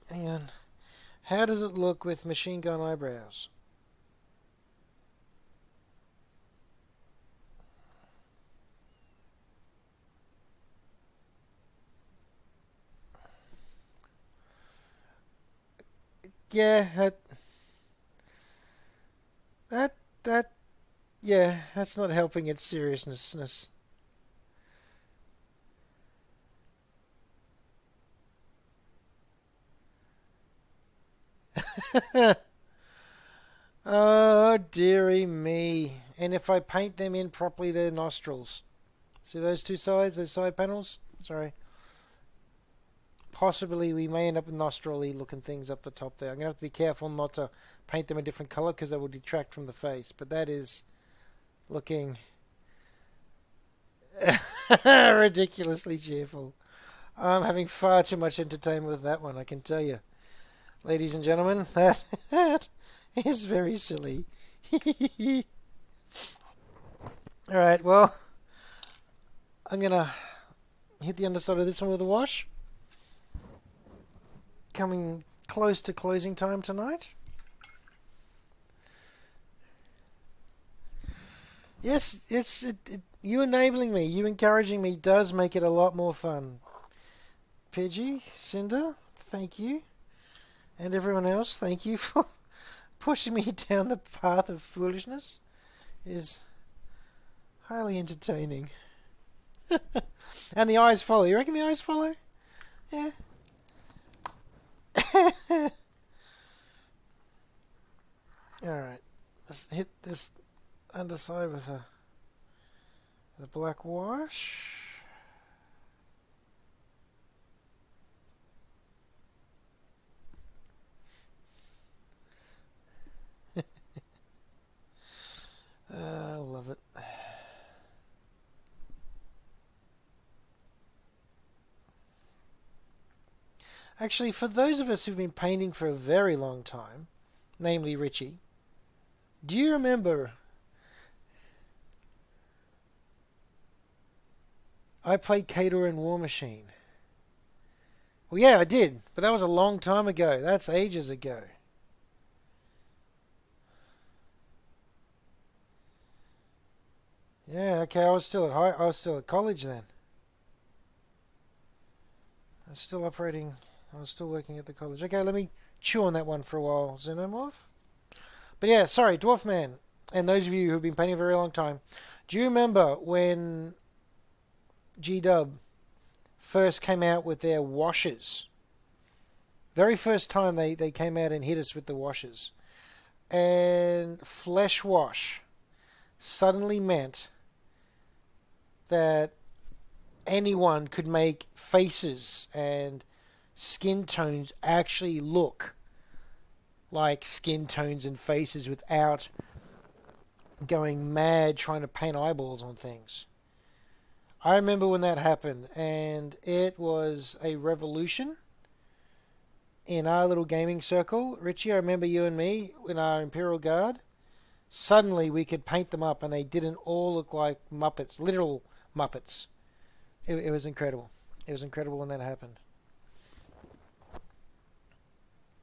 Hang on. How does it look with machine gun eyebrows? Yeah, that, yeah, that's not helping its seriousness. Oh, dearie me. And if I paint them in properly, their nostrils. See those two sides, those side panels? Sorry. Possibly we may end up with nostril-y looking things up the top there. I'm going to have to be careful not to paint them a different color because that will detract from the face. But that is looking ridiculously cheerful. I'm having far too much entertainment with that one, I can tell you. Ladies and gentlemen, that is very silly. Alright, well, I'm going to hit the underside of this one with a wash. Coming close to closing time tonight. Yes, you enabling me, you encouraging me does make it a lot more fun. Pidgey, Cinder, thank you. And everyone else, thank you for pushing me down the path of foolishness. It is highly entertaining. And the eyes follow. You reckon the eyes follow? Yeah. Alright. Let's hit this underside with a black wash. I love it. Actually, for those of us who've been painting for a very long time, namely Richie, do you remember I played Kador in War Machine? Well, yeah, I did, but that was a long time ago. That's ages ago. Yeah, okay, I was still at college then. I was still operating. I was still working at the college. Okay, let me chew on that one for a while, Xenomorph. But yeah, sorry, Dwarf Man, and those of you who've been painting a very long time, do you remember when G-Dub first came out with their washes? Very first time they came out and hit us with the washes. And Flesh Wash suddenly meant that anyone could make faces and skin tones actually look like skin tones and faces without going mad trying to paint eyeballs on things. I remember when that happened, and it was a revolution in our little gaming circle. Richie, I remember you and me in our Imperial Guard. Suddenly we could paint them up and they didn't all look like Muppets, literal Muppets. It was incredible. It was incredible when that happened.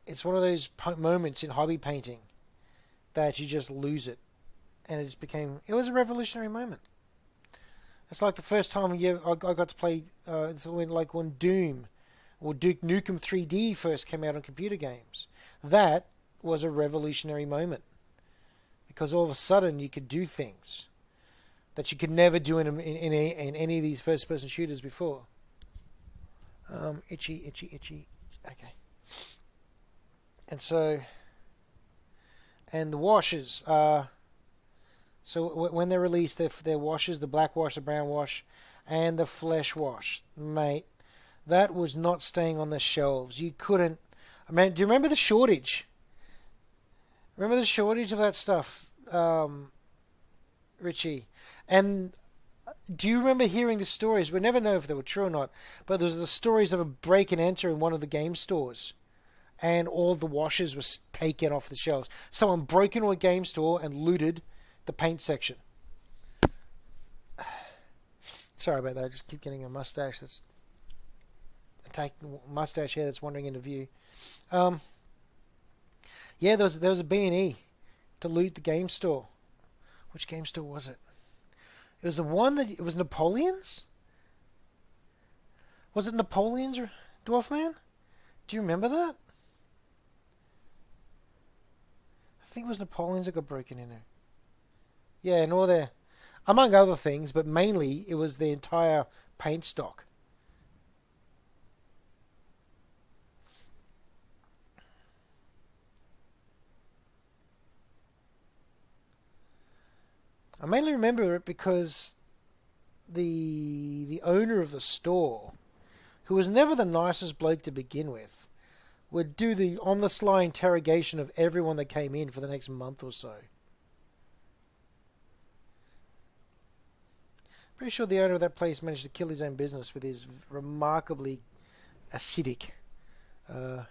It's one of those moments in hobby painting that you just lose it. And it was a revolutionary moment. It's like the first time I got to play, it's when Doom or Duke Nukem 3D first came out on computer games. That was a revolutionary moment. Because all of a sudden you could do things that you could never do in any of these first-person shooters before. Itchy. Okay. And the washes are So when they're released, their washes, the black wash, the brown wash, and the flesh wash, mate, that was not staying on the shelves. You couldn't. I mean, do you remember the shortage? Remember the shortage of that stuff, Richie? And do you remember hearing the stories? We never know if they were true or not, but there was the stories of a break and enter in one of the game stores, and all the washes were taken off the shelves. Someone broke into a game store and looted the paint section. Sorry about that. I just keep getting a mustache that's attacking mustache hair that's wandering into view. Um, yeah, there was a B&E to loot the game store. Which game store was it? It was the one that it was Napoleon's. Was it Napoleon's Dwarf Man? Do you remember that? I think it was Napoleon's that got broken into. Yeah, and all their, among other things, but mainly it was the entire paint stock. I mainly remember it because the owner of the store, who was never the nicest bloke to begin with, would do the on the sly interrogation of everyone that came in for the next month or so. Pretty sure the owner of that place managed to kill his own business with his remarkably acidic, uh,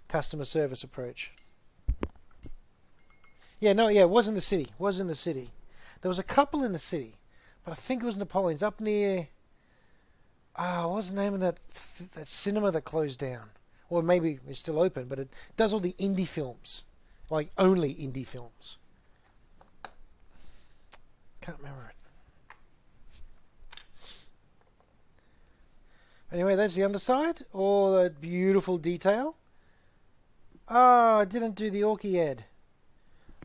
customer service approach. Yeah, no, yeah, it was in the city. Was in the city. There was a couple in the city, but I think it was Napoleon's up near. What was the name of that cinema that closed down? Or maybe it's still open, but it does all the indie films, like only indie films. Can't remember it. Anyway, that's the underside. All that beautiful detail. I didn't do the Orky head.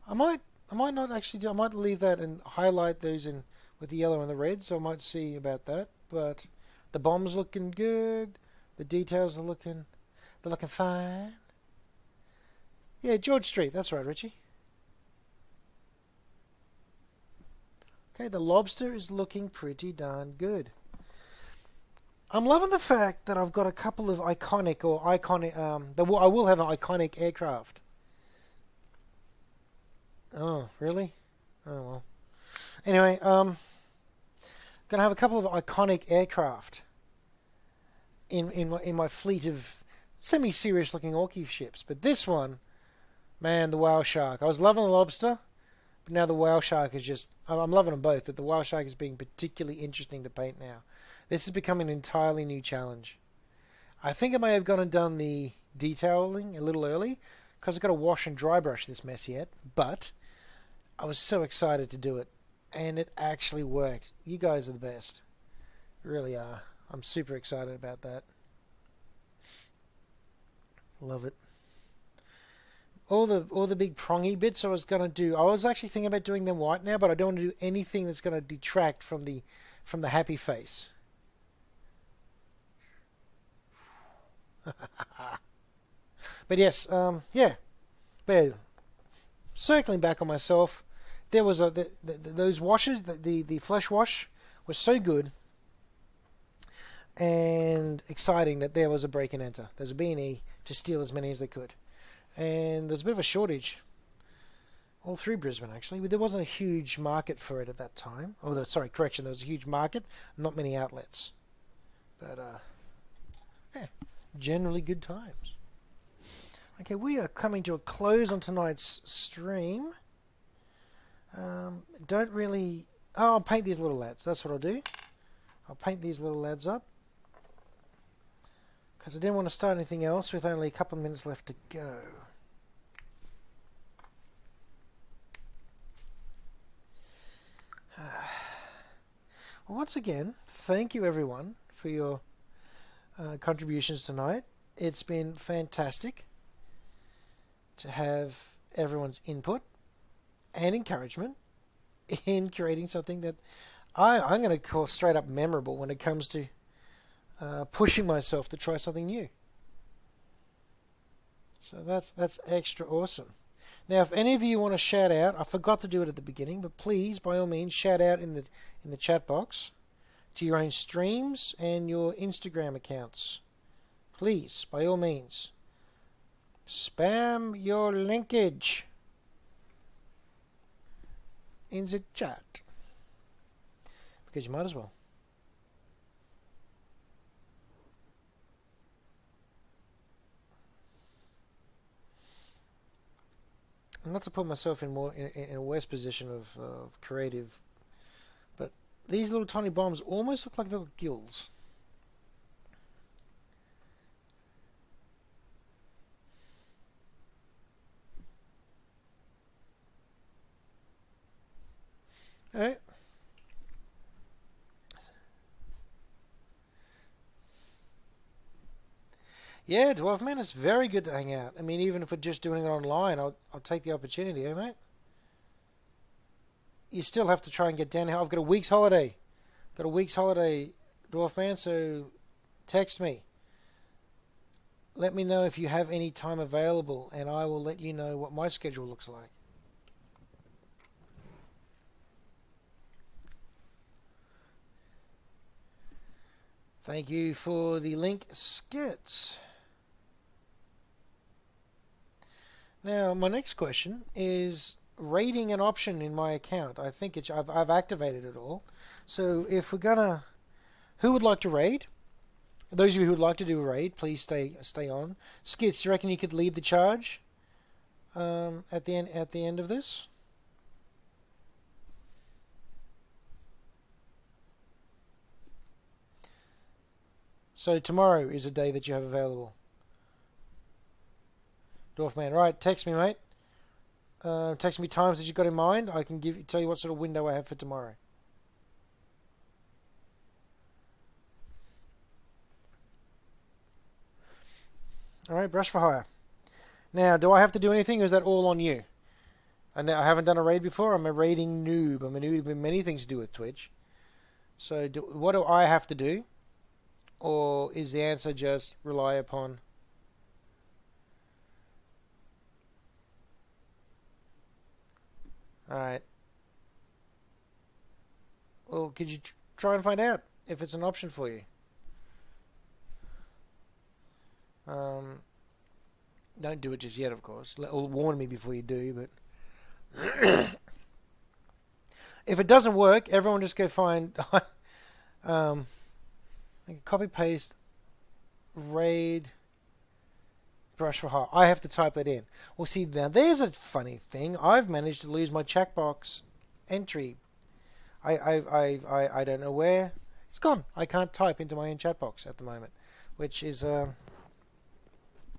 I might not actually do. I might leave that and highlight those in with the yellow and the red, so I might see about that. But the bomb's looking good. The details they're looking fine. Yeah, George Street. That's right, Richie. Okay, the lobster is looking pretty darn good. I'm loving the fact that I've got a couple of iconic. I will have an iconic aircraft. Oh, really? Oh well. Anyway, gonna have a couple of iconic aircraft in my fleet of semi-serious looking Orky ships. But this one, man, the whale shark. I was loving the lobster, but now the whale shark is just. I'm loving them both, but the whale shark is being particularly interesting to paint now. This is becoming an entirely new challenge. I think I may have gone and done the detailing a little early because I've got to wash and dry brush this mess yet, but I was so excited to do it, and it actually worked. You guys are the best. You really are. I'm super excited about that. Love it. All the big prongy bits I was going to do. I was actually thinking about doing them white now, but I don't want to do anything that's going to detract from the happy face. But yes, yeah. But circling back on myself, there was those washes, the flesh wash was so good and exciting that there was a break and enter. There's a B&E to steal as many as they could. And there's a bit of a shortage all through Brisbane, actually. There wasn't a huge market for it at that time. Sorry, correction, there was a huge market, not many outlets. But, yeah, generally good times. Okay, we are coming to a close on tonight's stream. Don't really... Oh, I'll paint these little lads. That's what I'll do. I'll paint these little lads up. Because I didn't want to start anything else with only a couple of minutes left to go. Well, once again, thank you everyone for your contributions tonight. It's been fantastic to have everyone's input and encouragement in creating something that I'm going to call straight up memorable when it comes to pushing myself to try something new. So that's extra awesome. Now, if any of you want to shout out, I forgot to do it at the beginning, but please, by all means, shout out in the chat box to your own streams and your Instagram accounts. Please, by all means, spam your linkage in the chat because you might as well. Not to put myself in a worse position of creative, but these little tiny bombs almost look like they've got gills. Alright. Yeah, Dwarf Man, it's very good to hang out. I mean, even if we're just doing it online, I'll take the opportunity, eh, mate? You still have to try and get down here. I've got a week's holiday. Got a week's holiday, Dwarf Man, so text me. Let me know if you have any time available, and I will let you know what my schedule looks like. Thank you for the link, Skits. Now, my next question is raiding an option in my account. I think I've activated it all. So if we're gonna, who would like to raid? Those of you who would like to do a raid, please stay on. Skits, do you reckon you could lead the charge at the end of this? So tomorrow is a day that you have available. Dwarfman, right? Text me, mate. Text me times that you've got in mind. I can tell you what sort of window I have for tomorrow. All right, brush for hire. Now, do I have to do anything, or is that all on you? I haven't done a raid before. I'm a raiding noob. I'm a noob in many things to do with Twitch. So, what do I have to do, or is the answer just rely upon? All right. Well, could you try and find out if it's an option for you? Don't do it just yet, of course. Warn me before you do, but if it doesn't work, everyone just go find copy paste raid brush for hire. I have to type that in. Well, see, now there's a funny thing. I've managed to lose my checkbox entry. I don't know where it's gone. I can't type into my own chat box at the moment, which is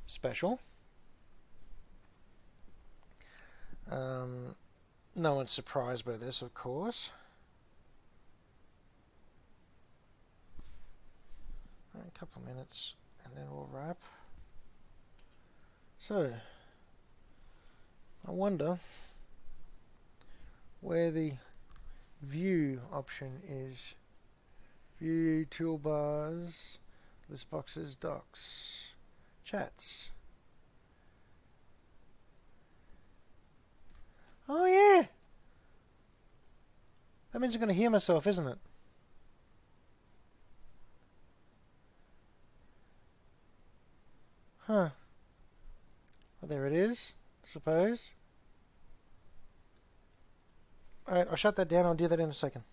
special. No one's surprised by this, of course. A couple of minutes and then we'll wrap. So, I wonder where the view option is. View, toolbars, list boxes, docs, chats. Oh yeah! That means I'm going to hear myself, isn't it? Huh. Well, there it is, I suppose. Alright, I'll shut that down. I'll do that in a second.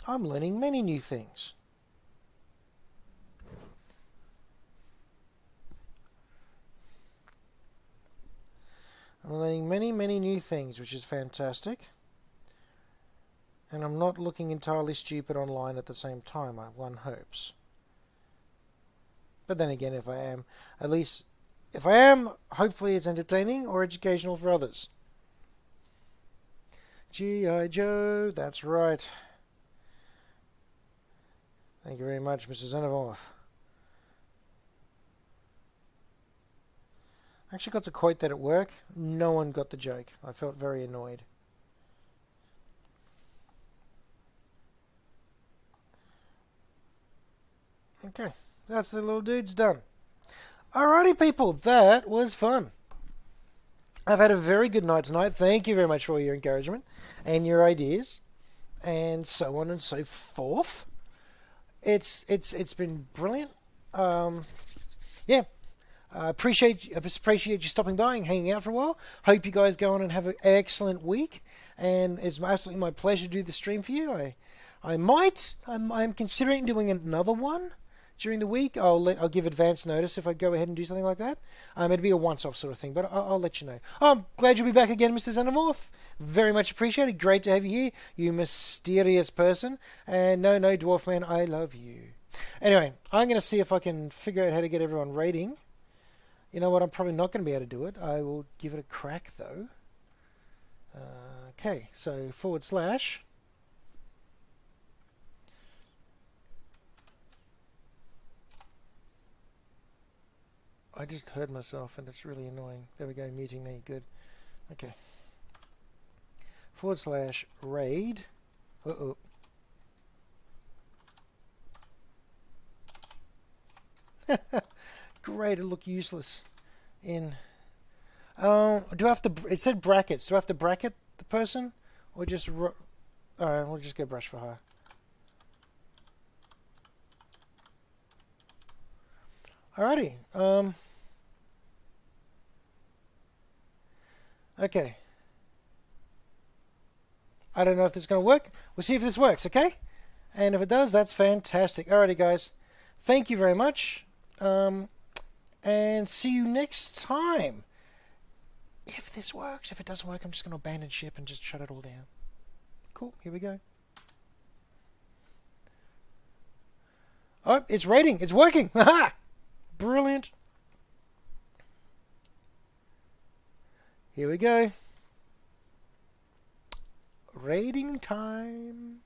I'm learning many new things. I'm learning many new things, which is fantastic. And I'm not looking entirely stupid online at the same time, one hopes. But then again, if I am, at least, if I am, hopefully it's entertaining or educational for others. G.I. Joe, that's right. Thank you very much, Mr. Xenovov. I actually got to quote that at work. No one got the joke. I felt very annoyed. Okay, that's the little dude's done. Alrighty, people, that was fun. I've had a very good night tonight. Thank you very much for all your encouragement and your ideas, and so on and so forth. It's been brilliant. Um, yeah, appreciate you stopping by and hanging out for a while. Hope you guys go on and have an excellent week. And it's absolutely my pleasure to do the stream for you. I'm considering doing another one during the week. I'll give advance notice if I go ahead and do something like that. It'd be a once-off sort of thing, but I'll let you know. I'm glad you'll be back again, Mr. Xenomorph. Very much appreciated. Great to have you here, you mysterious person. And no, Dwarf Man, I love you. Anyway, I'm going to see if I can figure out how to get everyone rating. You know what? I'm probably not going to be able to do it. I will give it a crack, though. Okay, so /. I just heard myself and it's really annoying. There we go, muting me. Good. Okay. /raid. Uh-oh. Great, it looked useless. Do I have to... It said brackets. Do I have to bracket the person? Or just... Alright, we'll just go brush for her. Alrighty. Okay. I don't know if this is going to work. We'll see if this works, okay? And if it does, that's fantastic. Alrighty, guys. Thank you very much. And see you next time. If this works. If it doesn't work, I'm just going to abandon ship and just shut it all down. Cool. Here we go. Oh, it's rating. It's working. Haha! Brilliant. Here we go. Rating time.